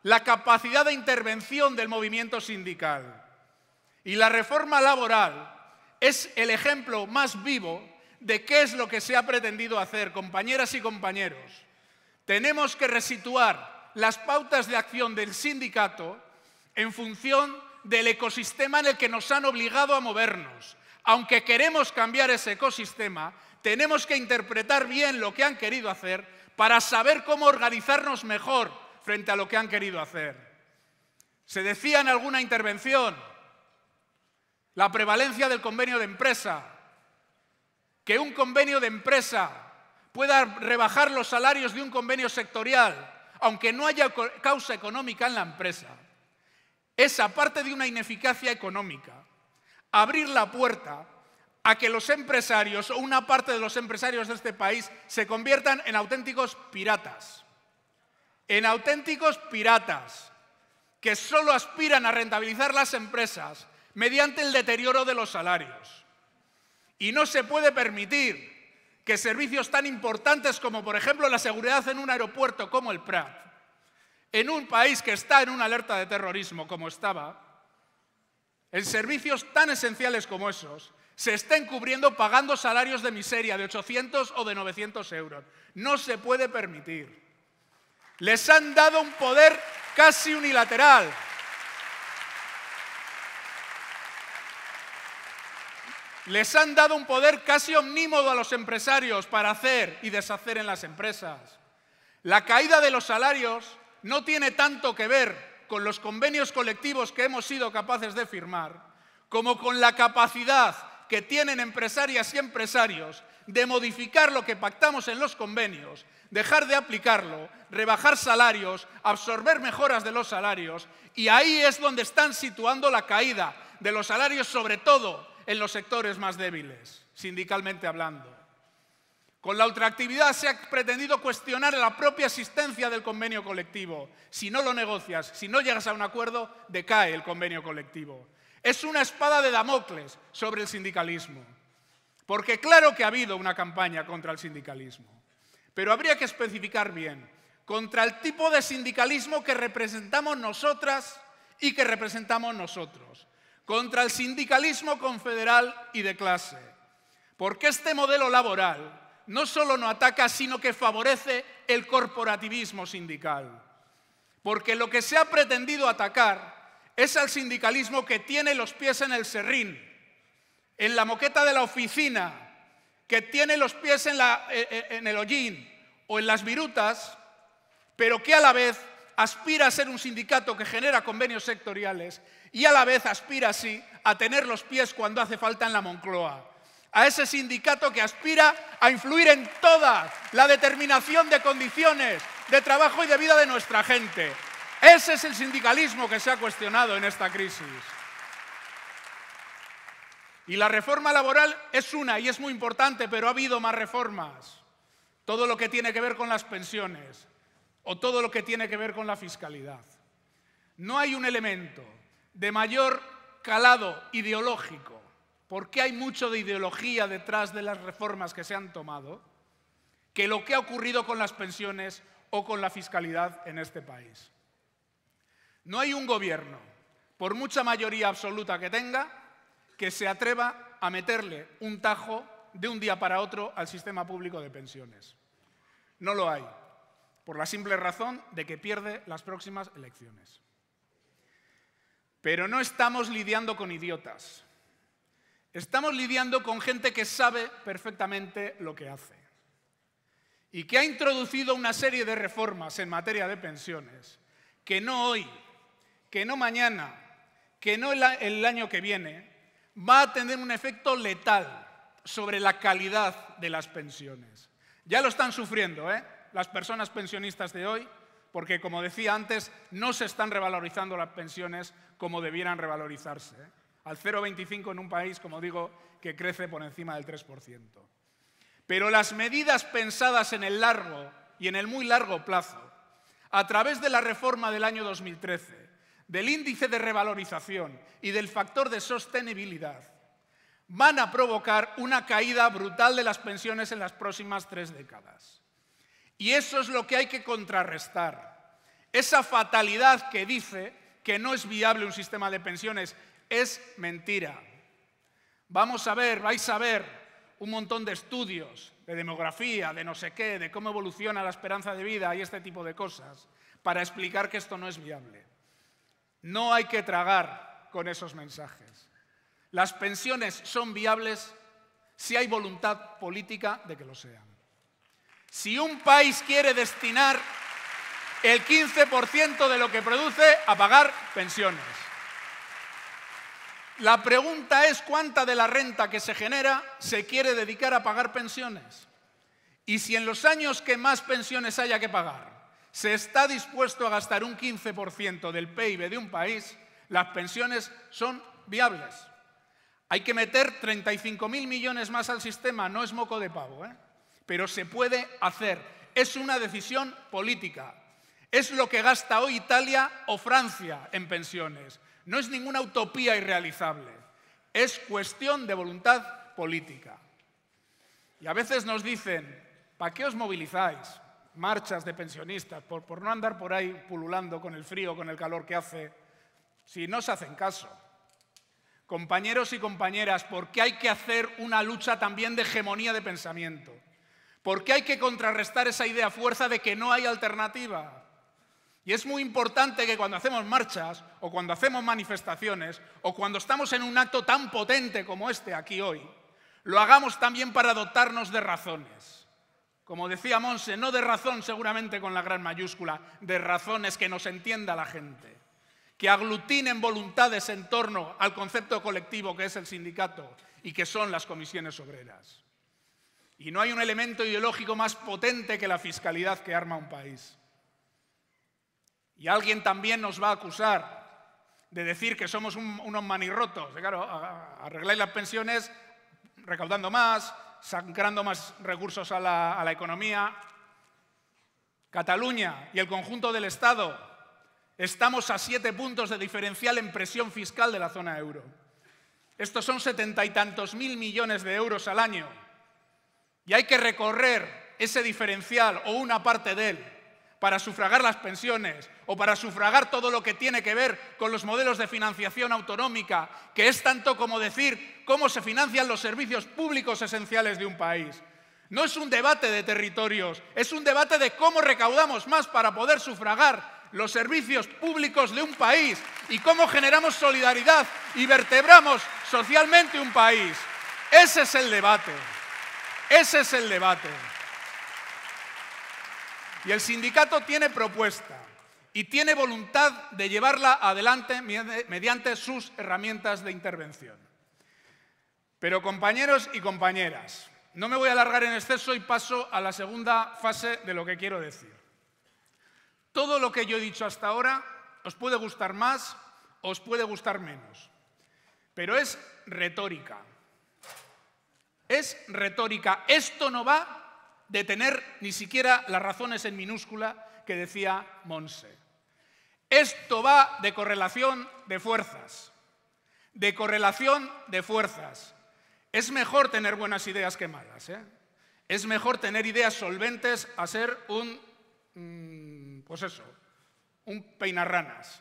la capacidad de intervención del movimiento sindical. Y la reforma laboral es el ejemplo más vivo de qué es lo que se ha pretendido hacer, compañeras y compañeros. Tenemos que resituar las pautas de acción del sindicato en función del ecosistema en el que nos han obligado a movernos. Aunque queremos cambiar ese ecosistema, tenemos que interpretar bien lo que han querido hacer para saber cómo organizarnos mejor frente a lo que han querido hacer. Se decía en alguna intervención la prevalencia del convenio de empresa, que un convenio de empresa pueda rebajar los salarios de un convenio sectorial, aunque no haya causa económica en la empresa. Es, aparte de una ineficacia económica, abrir la puerta a que los empresarios o una parte de los empresarios de este país se conviertan en auténticos piratas. En auténticos piratas que solo aspiran a rentabilizar las empresas mediante el deterioro de los salarios. Y no se puede permitir que servicios tan importantes como, por ejemplo, la seguridad en un aeropuerto como el Prat, en un país que está en una alerta de terrorismo como estaba, en servicios tan esenciales como esos, se estén cubriendo pagando salarios de miseria de 800 o de 900 euros. No se puede permitir. Les han dado un poder casi unilateral. Les han dado un poder casi omnímodo a los empresarios para hacer y deshacer en las empresas. La caída de los salarios no tiene tanto que ver con los convenios colectivos que hemos sido capaces de firmar, como con la capacidad que tienen empresarias y empresarios de modificar lo que pactamos en los convenios, dejar de aplicarlo, rebajar salarios, absorber mejoras de los salarios, y ahí es donde están situando la caída de los salarios, sobre todo en los sectores más débiles, sindicalmente hablando. Con la ultraactividad se ha pretendido cuestionar la propia existencia del convenio colectivo. Si no lo negocias, si no llegas a un acuerdo, decae el convenio colectivo. Es una espada de Damocles sobre el sindicalismo. Porque claro que ha habido una campaña contra el sindicalismo, pero habría que especificar bien, contra el tipo de sindicalismo que representamos nosotras y que representamos nosotros, contra el sindicalismo confederal y de clase, porque este modelo laboral no solo no ataca, sino que favorece el corporativismo sindical, porque lo que se ha pretendido atacar es al sindicalismo que tiene los pies en el serrín, en la moqueta de la oficina, que tiene los pies en el hollín o en las virutas, pero que a la vez aspira a ser un sindicato que genera convenios sectoriales y a la vez aspira, sí, a tener los pies cuando hace falta en la Moncloa. A ese sindicato que aspira a influir en toda la determinación de condiciones de trabajo y de vida de nuestra gente. Ese es el sindicalismo que se ha cuestionado en esta crisis. Y la reforma laboral es una y es muy importante, pero ha habido más reformas. Todo lo que tiene que ver con las pensiones o todo lo que tiene que ver con la fiscalidad. No hay un elemento de mayor calado ideológico, porque hay mucho de ideología detrás de las reformas que se han tomado, que lo que ha ocurrido con las pensiones o con la fiscalidad en este país. No hay un gobierno, por mucha mayoría absoluta que tenga, que se atreva a meterle un tajo de un día para otro al sistema público de pensiones. No lo hay, por la simple razón de que pierde las próximas elecciones. Pero no estamos lidiando con idiotas. Estamos lidiando con gente que sabe perfectamente lo que hace y que ha introducido una serie de reformas en materia de pensiones que no hoy, que no mañana, que no el año que viene, va a tener un efecto letal sobre la calidad de las pensiones. Ya lo están sufriendo, las personas pensionistas de hoy, porque, como decía antes, no se están revalorizando las pensiones como debieran revalorizarse, al 0,25 en un país, como digo, que crece por encima del 3%. Pero las medidas pensadas en el largo y en el muy largo plazo, a través de la reforma del año 2013, del índice de revalorización y del factor de sostenibilidad, van a provocar una caída brutal de las pensiones en las próximas 3 décadas. Y eso es lo que hay que contrarrestar. Esa fatalidad que dice que no es viable un sistema de pensiones es mentira. Vais a ver un montón de estudios de demografía, de no sé qué, de cómo evoluciona la esperanza de vida y este tipo de cosas, para explicar que esto no es viable. No hay que tragar con esos mensajes. Las pensiones son viables si hay voluntad política de que lo sean. Si un país quiere destinar el 15% de lo que produce a pagar pensiones. La pregunta es cuánta de la renta que se genera se quiere dedicar a pagar pensiones. Y si en los años que más pensiones haya que pagar se está dispuesto a gastar un 15% del PIB de un país, las pensiones son viables. Hay que meter 35.000 millones más al sistema, no es moco de pavo, pero se puede hacer. Es una decisión política. Es lo que gasta hoy Italia o Francia en pensiones. No es ninguna utopía irrealizable. Es cuestión de voluntad política. Y a veces nos dicen, ¿para qué os movilizáis? Marchas de pensionistas, por no andar por ahí pululando con el frío, con el calor que hace, si no se hacen caso. Compañeros y compañeras, porque hay que hacer una lucha también de hegemonía de pensamiento. Porque hay que contrarrestar esa idea fuerza de que no hay alternativa. Y es muy importante que cuando hacemos marchas o cuando hacemos manifestaciones o cuando estamos en un acto tan potente como este aquí hoy, lo hagamos también para dotarnos de razones. Como decía Monse, no de razón seguramente con la gran mayúscula, de razones que nos entienda la gente, que aglutinen voluntades en torno al concepto colectivo que es el sindicato y que son las comisiones obreras. Y no hay un elemento ideológico más potente que la fiscalidad que arma un país. Y alguien también nos va a acusar de decir que somos unos manirrotos. Claro, arregláis las pensiones recaudando más, sacando más recursos a la economía. Cataluña y el conjunto del Estado estamos a 7 puntos de diferencial en presión fiscal de la zona euro. Estos son 70 y tantos mil millones de euros al año. Y hay que recorrer ese diferencial o una parte de él para sufragar las pensiones o para sufragar todo lo que tiene que ver con los modelos de financiación autonómica, que es tanto como decir cómo se financian los servicios públicos esenciales de un país. No es un debate de territorios, es un debate de cómo recaudamos más para poder sufragar los servicios públicos de un país y cómo generamos solidaridad y vertebramos socialmente un país. Ese es el debate. Ese es el debate. Y el sindicato tiene propuesta y tiene voluntad de llevarla adelante mediante sus herramientas de intervención. Pero, compañeros y compañeras, no me voy a alargar en exceso y paso a la segunda fase de lo que quiero decir. Todo lo que yo he dicho hasta ahora os puede gustar más o os puede gustar menos, pero es retórica. Es retórica. Esto no va de tener ni siquiera las razones en minúscula que decía Monse. Esto va de correlación de fuerzas. De correlación de fuerzas. Es mejor tener buenas ideas que malas, ¿eh? Es mejor tener ideas solventes a ser un peinarranas.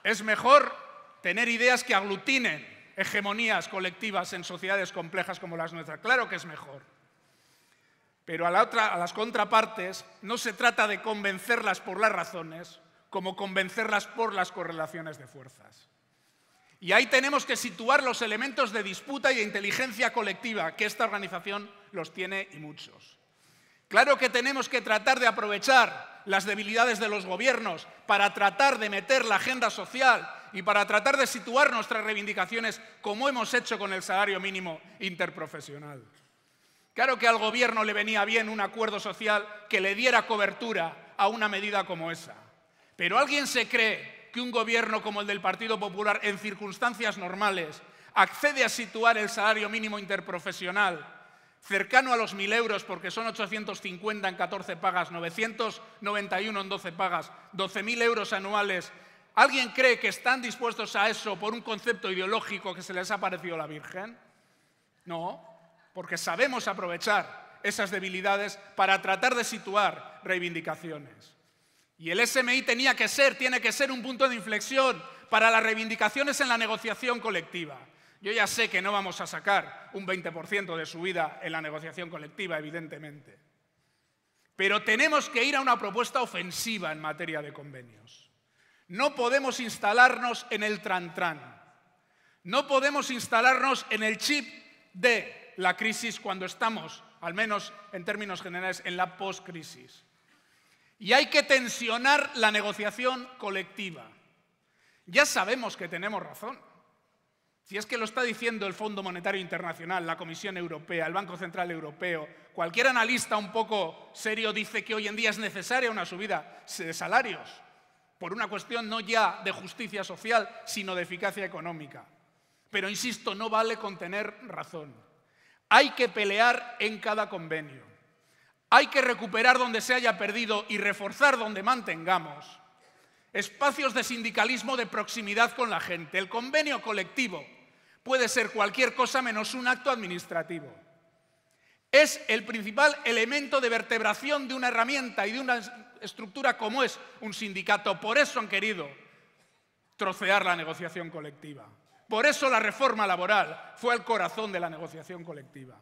Es mejor tener ideas que aglutinen hegemonías colectivas en sociedades complejas como las nuestras. Claro que es mejor. Pero a las contrapartes no se trata de convencerlas por las razones, como convencerlas por las correlaciones de fuerzas. Y ahí tenemos que situar los elementos de disputa y de inteligencia colectiva, que esta organización los tiene y muchos. Claro que tenemos que tratar de aprovechar las debilidades de los gobiernos para tratar de meter la agenda social y para tratar de situar nuestras reivindicaciones como hemos hecho con el salario mínimo interprofesional. Claro que al gobierno le venía bien un acuerdo social que le diera cobertura a una medida como esa. Pero ¿alguien se cree que un gobierno como el del Partido Popular en circunstancias normales accede a situar el salario mínimo interprofesional cercano a los 1.000 euros, porque son 850 en 14 pagas, 991 en 12 pagas, 12.000 euros anuales? ¿Alguien cree que están dispuestos a eso por un concepto ideológico que se les ha parecido la Virgen? No, porque sabemos aprovechar esas debilidades para tratar de situar reivindicaciones. Y el SMI tiene que ser un punto de inflexión para las reivindicaciones en la negociación colectiva. Yo ya sé que no vamos a sacar un 20% de subida en la negociación colectiva, evidentemente. Pero tenemos que ir a una propuesta ofensiva en materia de convenios. No podemos instalarnos en el tran-tran. No podemos instalarnos en el chip de la crisis cuando estamos, al menos en términos generales, en la post-crisis. Y hay que tensionar la negociación colectiva. Ya sabemos que tenemos razón. Si es que lo está diciendo el Fondo Monetario Internacional, la Comisión Europea, el Banco Central Europeo, cualquier analista un poco serio dice que hoy en día es necesaria una subida de salarios, por una cuestión no ya de justicia social, sino de eficacia económica. Pero insisto, no vale con tener razón. Hay que pelear en cada convenio. Hay que recuperar donde se haya perdido y reforzar donde mantengamos espacios de sindicalismo de proximidad con la gente. El convenio colectivo puede ser cualquier cosa menos un acto administrativo. Es el principal elemento de vertebración de una herramienta y de una estructura como es un sindicato. Por eso han querido trocear la negociación colectiva. Por eso la reforma laboral fue el corazón de la negociación colectiva.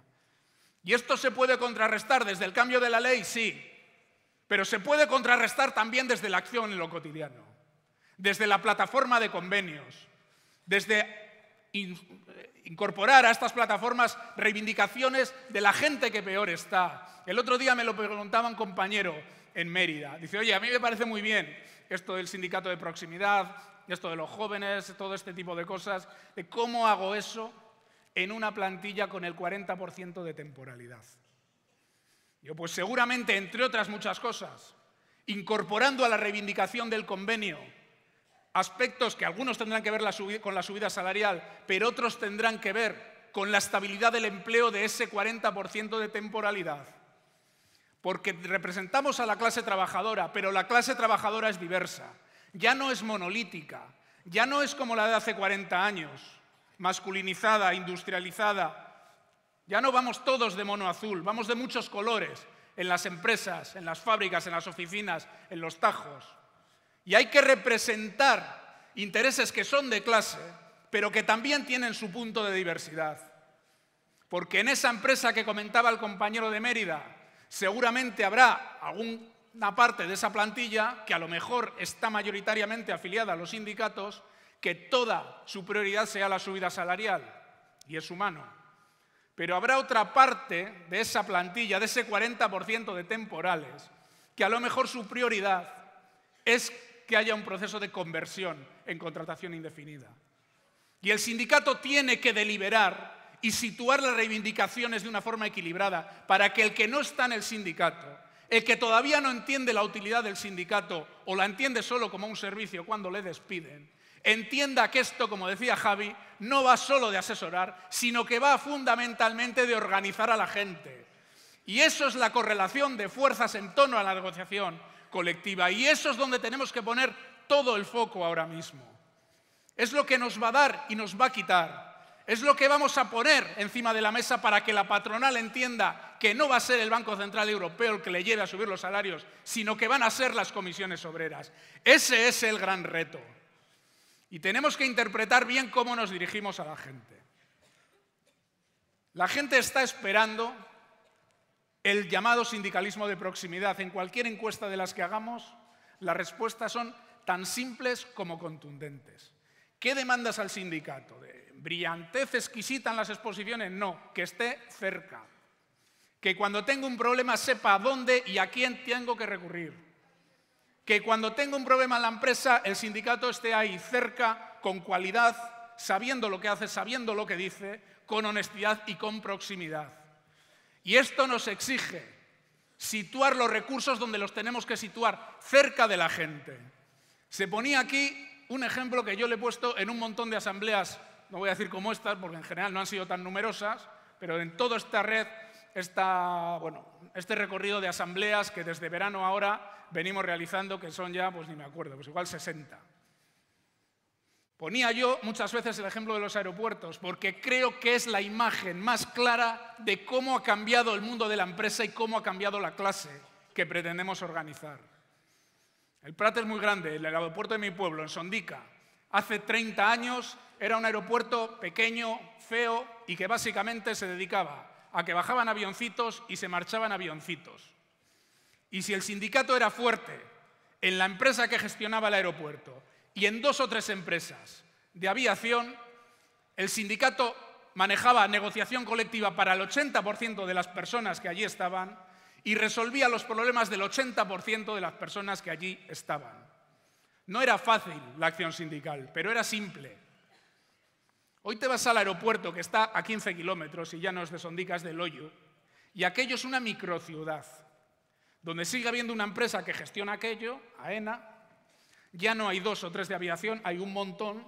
¿Y esto se puede contrarrestar desde el cambio de la ley? Sí, pero se puede contrarrestar también desde la acción en lo cotidiano, desde la plataforma de convenios, desde incorporar a estas plataformas reivindicaciones de la gente que peor está. El otro día me lo preguntaba un compañero en Mérida. Dice, oye, a mí me parece muy bien esto del sindicato de proximidad, esto de los jóvenes, todo este tipo de cosas, de cómo hago eso en una plantilla con el 40% de temporalidad. Yo, pues seguramente, entre otras muchas cosas, incorporando a la reivindicación del convenio aspectos que algunos tendrán que ver con la subida salarial, pero otros tendrán que ver con la estabilidad del empleo de ese 40% de temporalidad. Porque representamos a la clase trabajadora, pero la clase trabajadora es diversa. Ya no es monolítica, ya no es como la de hace 40 años, masculinizada, industrializada. Ya no vamos todos de mono azul, vamos de muchos colores en las empresas, en las fábricas, en las oficinas, en los tajos. Y hay que representar intereses que son de clase, pero que también tienen su punto de diversidad. Porque en esa empresa que comentaba el compañero de Mérida, seguramente habrá alguna parte de esa plantilla que a lo mejor está mayoritariamente afiliada a los sindicatos, que toda su prioridad sea la subida salarial, y es humano. Pero habrá otra parte de esa plantilla, de ese 40% de temporales, que a lo mejor su prioridad es que haya un proceso de conversión en contratación indefinida. Y el sindicato tiene que deliberar y situar las reivindicaciones de una forma equilibrada para que el que no está en el sindicato, el que todavía no entiende la utilidad del sindicato o la entiende solo como un servicio cuando le despiden, entienda que esto, como decía Javi, no va solo de asesorar, sino que va fundamentalmente de organizar a la gente. Y eso es la correlación de fuerzas en torno a la negociación colectiva. Y eso es donde tenemos que poner todo el foco ahora mismo. Es lo que nos va a dar y nos va a quitar. Es lo que vamos a poner encima de la mesa para que la patronal entienda que no va a ser el Banco Central Europeo el que le lleve a subir los salarios, sino que van a ser las comisiones obreras. Ese es el gran reto. Y tenemos que interpretar bien cómo nos dirigimos a la gente. La gente está esperando el llamado sindicalismo de proximidad. En cualquier encuesta de las que hagamos, las respuestas son tan simples como contundentes. ¿Qué demandas al sindicato? ¿De brillantez exquisita en las exposiciones? No, que esté cerca. Que cuando tengo un problema sepa a dónde y a quién tengo que recurrir. Que cuando tengo un problema en la empresa, el sindicato esté ahí cerca, con cualidad, sabiendo lo que hace, sabiendo lo que dice, con honestidad y con proximidad. Y esto nos exige situar los recursos donde los tenemos que situar, cerca de la gente. Se ponía aquí un ejemplo que yo le he puesto en un montón de asambleas, no voy a decir como estas, porque en general no han sido tan numerosas, pero en toda esta red, este recorrido de asambleas que desde verano ahora venimos realizando, que son ya, pues ni me acuerdo, pues igual 60. Ponía yo muchas veces el ejemplo de los aeropuertos, porque creo que es la imagen más clara de cómo ha cambiado el mundo de la empresa y cómo ha cambiado la clase que pretendemos organizar. El Prat es muy grande, el aeropuerto de mi pueblo, en Sondica. Hace 30 años era un aeropuerto pequeño, feo y que básicamente se dedicaba a que bajaban avioncitos y se marchaban avioncitos. Y si el sindicato era fuerte en la empresa que gestionaba el aeropuerto y en 2 o 3 empresas de aviación, el sindicato manejaba negociación colectiva para el 80% de las personas que allí estaban y resolvía los problemas del 80% de las personas que allí estaban. No era fácil la acción sindical, pero era simple. Hoy te vas al aeropuerto, que está a 15 kilómetros y ya no es de Sondica, es de Loyo, y aquello es una microciudad, donde sigue habiendo una empresa que gestiona aquello, AENA, ya no hay 2 o 3 de aviación, hay un montón,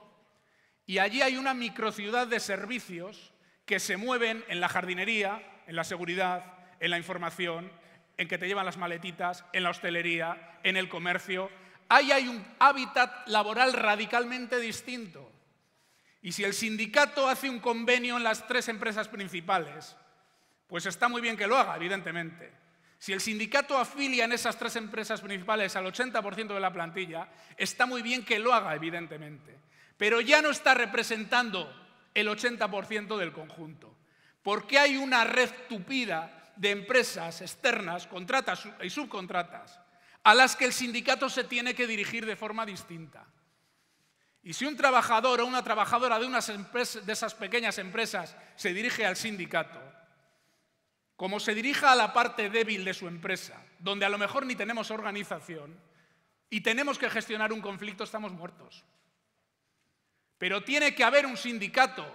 y allí hay una microciudad de servicios que se mueven en la jardinería, en la seguridad, en la información, en que te llevan las maletitas, en la hostelería, en el comercio. Ahí hay un hábitat laboral radicalmente distinto. Y si el sindicato hace un convenio en las 3 empresas principales, pues está muy bien que lo haga, evidentemente. Si el sindicato afilia en esas 3 empresas principales al 80% de la plantilla, está muy bien que lo haga, evidentemente. Pero ya no está representando el 80% del conjunto, porque hay una red tupida de empresas externas, contratas y subcontratas, a las que el sindicato se tiene que dirigir de forma distinta. Y si un trabajador o una trabajadora de esas pequeñas empresas se dirige al sindicato, como se dirija a la parte débil de su empresa, donde a lo mejor ni tenemos organización y tenemos que gestionar un conflicto, estamos muertos. Pero tiene que haber un sindicato,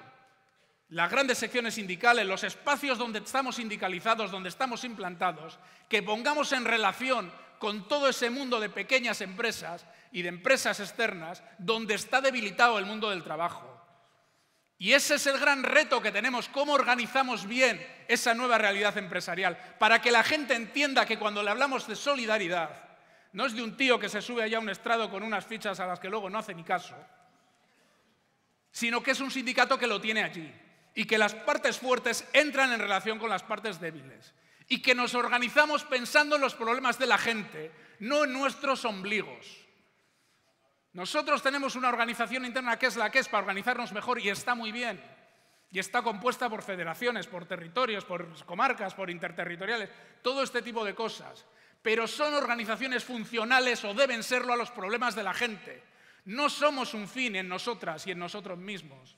las grandes secciones sindicales, los espacios donde estamos sindicalizados, donde estamos implantados, que pongamos en relación con todo ese mundo de pequeñas empresas y de empresas externas donde está debilitado el mundo del trabajo. Y ese es el gran reto que tenemos, cómo organizamos bien esa nueva realidad empresarial, para que la gente entienda que cuando le hablamos de solidaridad, no es de un tío que se sube allá a un estrado con unas fichas a las que luego no hace ni caso, sino que es un sindicato que lo tiene allí y que las partes fuertes entran en relación con las partes débiles y que nos organizamos pensando en los problemas de la gente, no en nuestros ombligos. Nosotros tenemos una organización interna que es la que es para organizarnos mejor y está muy bien. Y está compuesta por federaciones, por territorios, por comarcas, por interterritoriales, todo este tipo de cosas. Pero son organizaciones funcionales o deben serlo a los problemas de la gente. No somos un fin en nosotras y en nosotros mismos.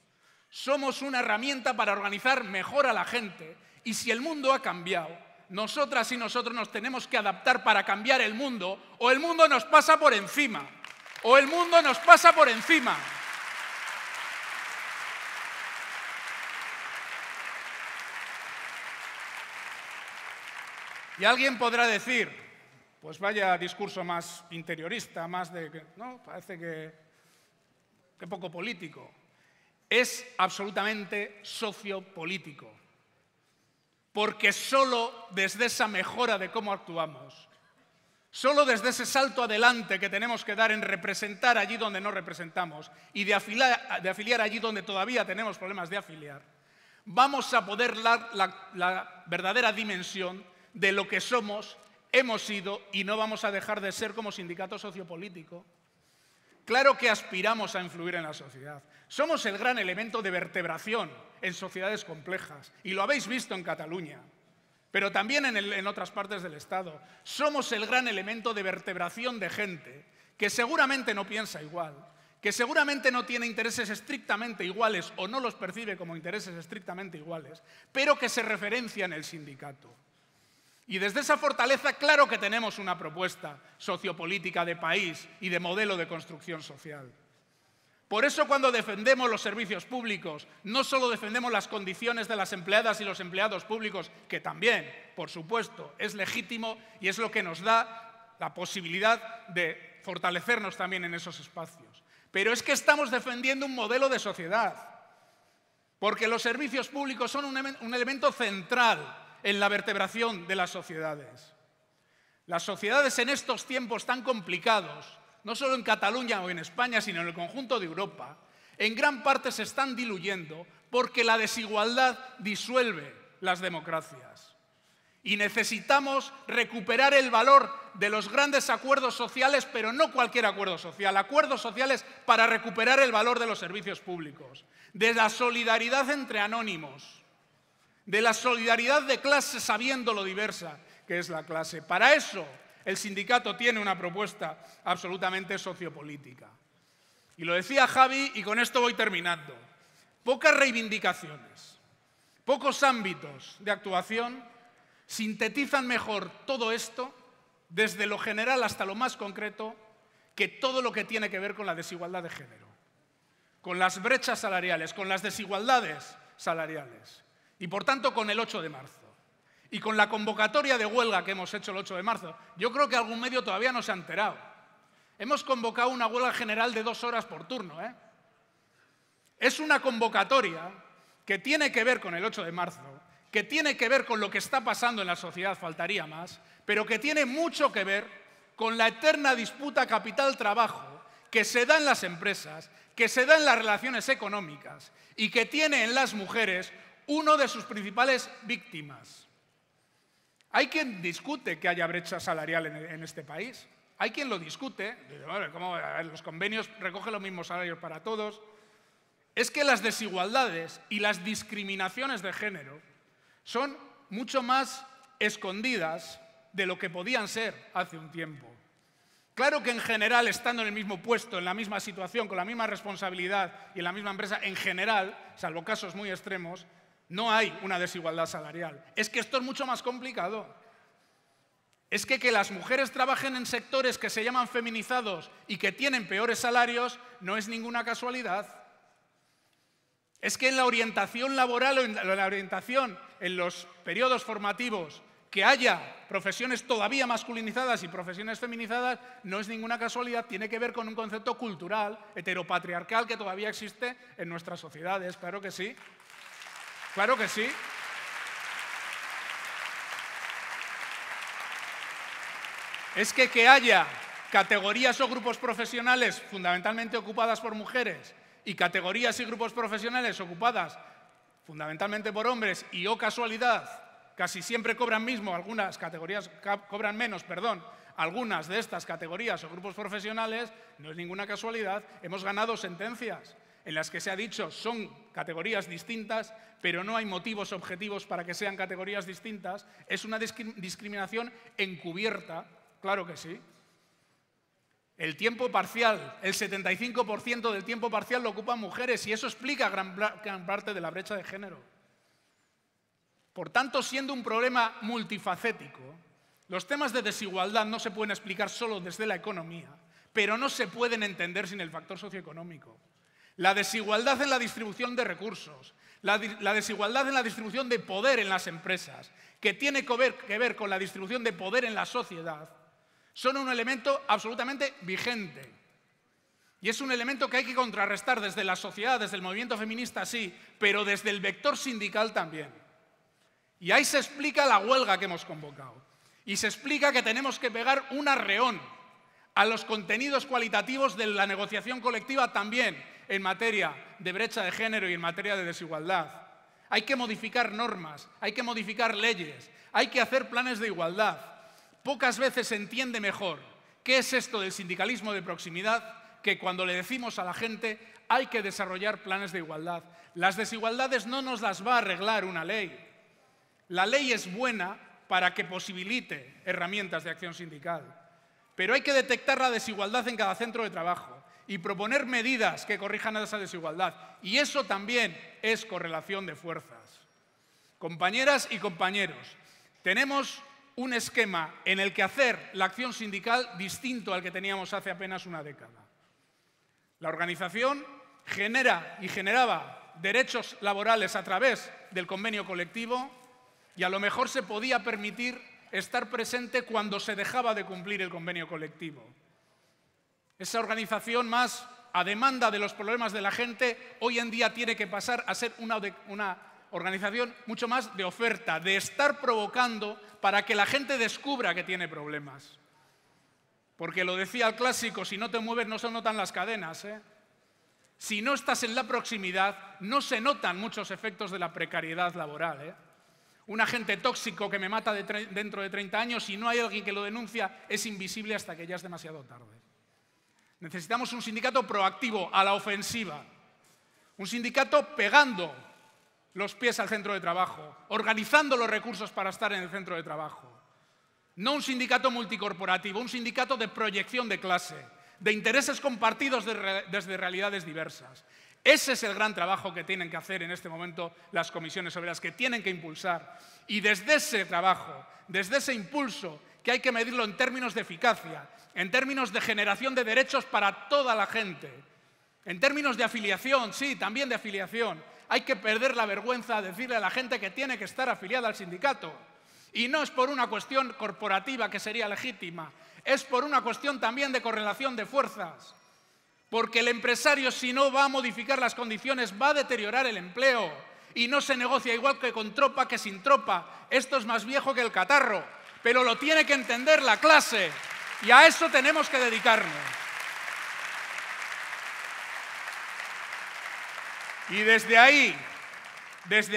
Somos una herramienta para organizar mejor a la gente. Y si el mundo ha cambiado, nosotras y nosotros nos tenemos que adaptar para cambiar el mundo, o el mundo nos pasa por encima. O el mundo nos pasa por encima. Y alguien podrá decir, pues vaya discurso más interiorista, más de que, no, parece que qué poco político. Es absolutamente sociopolítico. Porque solo desde esa mejora de cómo actuamos, solo desde ese salto adelante que tenemos que dar en representar allí donde no representamos y de afiliar allí donde todavía tenemos problemas de afiliar, vamos a poder dar la verdadera dimensión de lo que somos, hemos sido y no vamos a dejar de ser como sindicato sociopolítico. Claro que aspiramos a influir en la sociedad. Somos el gran elemento de vertebración en sociedades complejas y lo habéis visto en Cataluña, pero también en otras partes del Estado. Somos el gran elemento de vertebración de gente que seguramente no piensa igual, que seguramente no tiene intereses estrictamente iguales o no los percibe como intereses estrictamente iguales, pero que se referencia en el sindicato. Y desde esa fortaleza, claro que tenemos una propuesta sociopolítica de país y de modelo de construcción social. Por eso cuando defendemos los servicios públicos, no solo defendemos las condiciones de las empleadas y los empleados públicos, que también, por supuesto, es legítimo y es lo que nos da la posibilidad de fortalecernos también en esos espacios. Pero es que estamos defendiendo un modelo de sociedad, porque los servicios públicos son un elemento central en la vertebración de las sociedades. Las sociedades en estos tiempos tan complicados, no solo en Cataluña o en España, sino en el conjunto de Europa, en gran parte se están diluyendo porque la desigualdad disuelve las democracias. Y necesitamos recuperar el valor de los grandes acuerdos sociales, pero no cualquier acuerdo social, acuerdos sociales para recuperar el valor de los servicios públicos, de la solidaridad entre anónimos, de la solidaridad de clases sabiendo lo diversa que es la clase. Para eso el sindicato tiene una propuesta absolutamente sociopolítica. Y lo decía Javi, y con esto voy terminando. Pocas reivindicaciones, pocos ámbitos de actuación sintetizan mejor todo esto, desde lo general hasta lo más concreto, que todo lo que tiene que ver con la desigualdad de género, con las brechas salariales, con las desigualdades salariales. Y por tanto con el 8 de marzo y con la convocatoria de huelga que hemos hecho el 8 de marzo, yo creo que algún medio todavía no se ha enterado. Hemos convocado una huelga general de 2 horas por turno. Es una convocatoria que tiene que ver con el 8 de marzo, que tiene que ver con lo que está pasando en la sociedad, faltaría más, pero que tiene mucho que ver con la eterna disputa capital-trabajo que se da en las empresas, que se da en las relaciones económicas y que tiene en las mujeres uno de sus principales víctimas. Hay quien discute que haya brecha salarial en este país. Hay quien lo discute. ¿Cómo? Los convenios recogen los mismos salarios para todos. Es que las desigualdades y las discriminaciones de género son mucho más escondidas de lo que podían ser hace un tiempo. Claro que en general, estando en el mismo puesto, en la misma situación, con la misma responsabilidad y en la misma empresa, en general, salvo casos muy extremos, no hay una desigualdad salarial. Es que esto es mucho más complicado. Es que las mujeres trabajen en sectores que se llaman feminizados y que tienen peores salarios no es ninguna casualidad. Es que en la orientación laboral o en la orientación en los periodos formativos que haya profesiones todavía masculinizadas y profesiones feminizadas no es ninguna casualidad, tiene que ver con un concepto cultural, heteropatriarcal que todavía existe en nuestras sociedades, claro que sí. Claro que sí. Es que haya categorías o grupos profesionales fundamentalmente ocupadas por mujeres y categorías y grupos profesionales ocupadas fundamentalmente por hombres y, oh casualidad, casi siempre cobran mismo, algunas categorías cobran menos, perdón, algunas de estas categorías o grupos profesionales, no es ninguna casualidad, hemos ganado sentencias en las que se ha dicho son categorías distintas, pero no hay motivos objetivos para que sean categorías distintas. Es una discriminación encubierta, claro que sí. El tiempo parcial, el 75% del tiempo parcial lo ocupan mujeres y eso explica gran parte de la brecha de género. Por tanto, siendo un problema multifacético, los temas de desigualdad no se pueden explicar solo desde la economía, pero no se pueden entender sin el factor socioeconómico. La desigualdad en la distribución de recursos, la desigualdad en la distribución de poder en las empresas, que tiene que ver con la distribución de poder en la sociedad, son un elemento absolutamente vigente. Y es un elemento que hay que contrarrestar desde la sociedad, desde el movimiento feminista, sí, pero desde el vector sindical también. Y ahí se explica la huelga que hemos convocado. Y se explica que tenemos que pegar un arreón a los contenidos cualitativos de la negociación colectiva también en materia de brecha de género y en materia de desigualdad. Hay que modificar normas, hay que modificar leyes, hay que hacer planes de igualdad. Pocas veces se entiende mejor qué es esto del sindicalismo de proximidad que cuando le decimos a la gente hay que desarrollar planes de igualdad. Las desigualdades no nos las va a arreglar una ley. La ley es buena para que posibilite herramientas de acción sindical, pero hay que detectar la desigualdad en cada centro de trabajo y proponer medidas que corrijan esa desigualdad. Y eso también es correlación de fuerzas. Compañeras y compañeros, tenemos un esquema en el que hacer la acción sindical distinto al que teníamos hace apenas una década. La organización genera y generaba derechos laborales a través del convenio colectivo y a lo mejor se podía permitir estar presente cuando se dejaba de cumplir el convenio colectivo. Esa organización más a demanda de los problemas de la gente hoy en día tiene que pasar a ser una organización mucho más de oferta, de estar provocando para que la gente descubra que tiene problemas. Porque lo decía el clásico, si no te mueves no se notan las cadenas, ¿eh? Si no estás en la proximidad, no se notan muchos efectos de la precariedad laboral, ¿eh? Un agente tóxico que me mata dentro de 30 años, si no hay alguien que lo denuncia, es invisible hasta que ya es demasiado tarde. Necesitamos un sindicato proactivo, a la ofensiva. Un sindicato pegando los pies al centro de trabajo, organizando los recursos para estar en el centro de trabajo. No un sindicato multicorporativo, un sindicato de proyección de clase, de intereses compartidos desde realidades diversas. Ese es el gran trabajo que tienen que hacer en este momento las comisiones obreras, que tienen que impulsar. Y desde ese trabajo, desde ese impulso, que hay que medirlo en términos de eficacia, en términos de generación de derechos para toda la gente, en términos de afiliación, sí, también de afiliación, hay que perder la vergüenza de decirle a la gente que tiene que estar afiliada al sindicato. Y no es por una cuestión corporativa que sería legítima, es por una cuestión también de correlación de fuerzas. Porque el empresario, si no va a modificar las condiciones, va a deteriorar el empleo. Y no se negocia igual que con tropa que sin tropa. Esto es más viejo que el catarro, pero lo tiene que entender la clase. Y a eso tenemos que dedicarnos. Y desde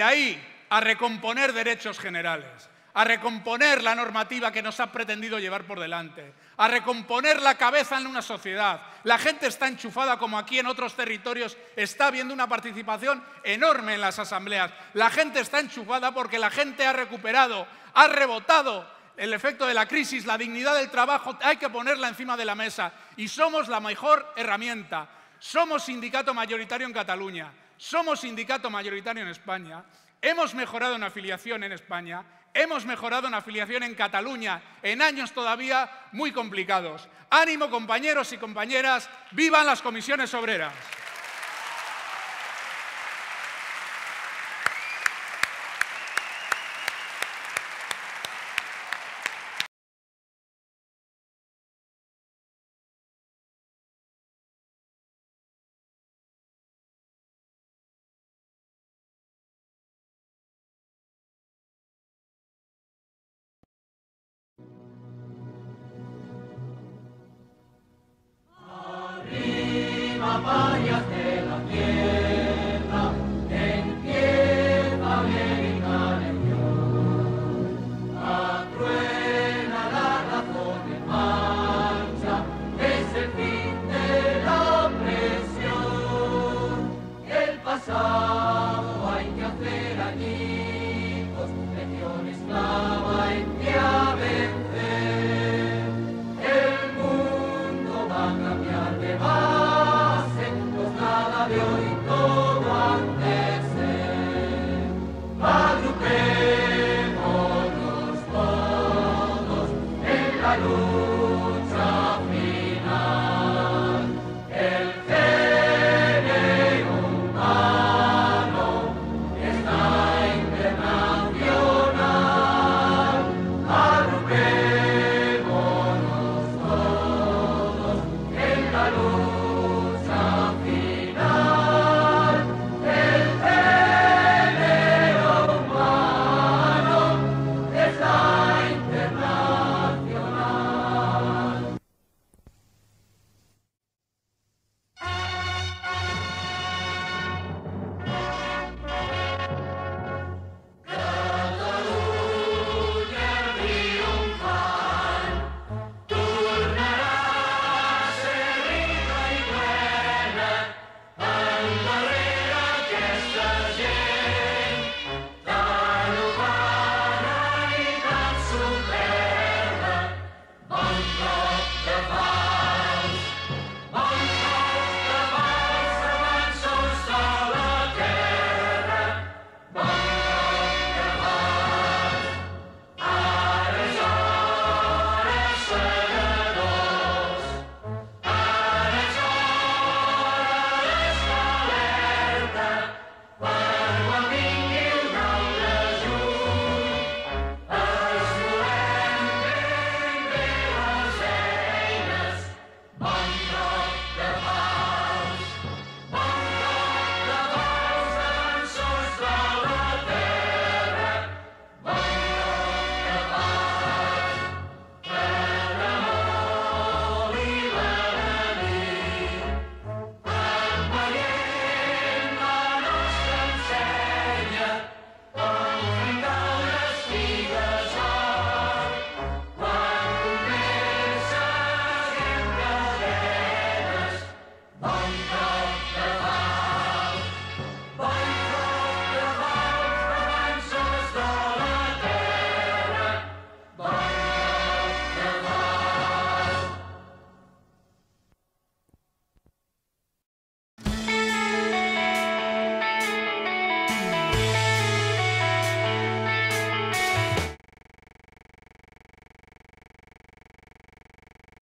ahí, a recomponer derechos generales, a recomponer la normativa que nos ha pretendido llevar por delante, a recomponer la cabeza en una sociedad. La gente está enchufada, como aquí en otros territorios está habiendo una participación enorme en las asambleas. La gente está enchufada porque la gente ha recuperado, ha rebotado el efecto de la crisis, la dignidad del trabajo, hay que ponerla encima de la mesa. Y somos la mejor herramienta. Somos sindicato mayoritario en Cataluña, somos sindicato mayoritario en España, hemos mejorado en afiliación en España, hemos mejorado en afiliación en Cataluña en años todavía muy complicados. Ánimo, compañeros y compañeras, ¡vivan las comisiones obreras! Agrupémonos todos en la luz.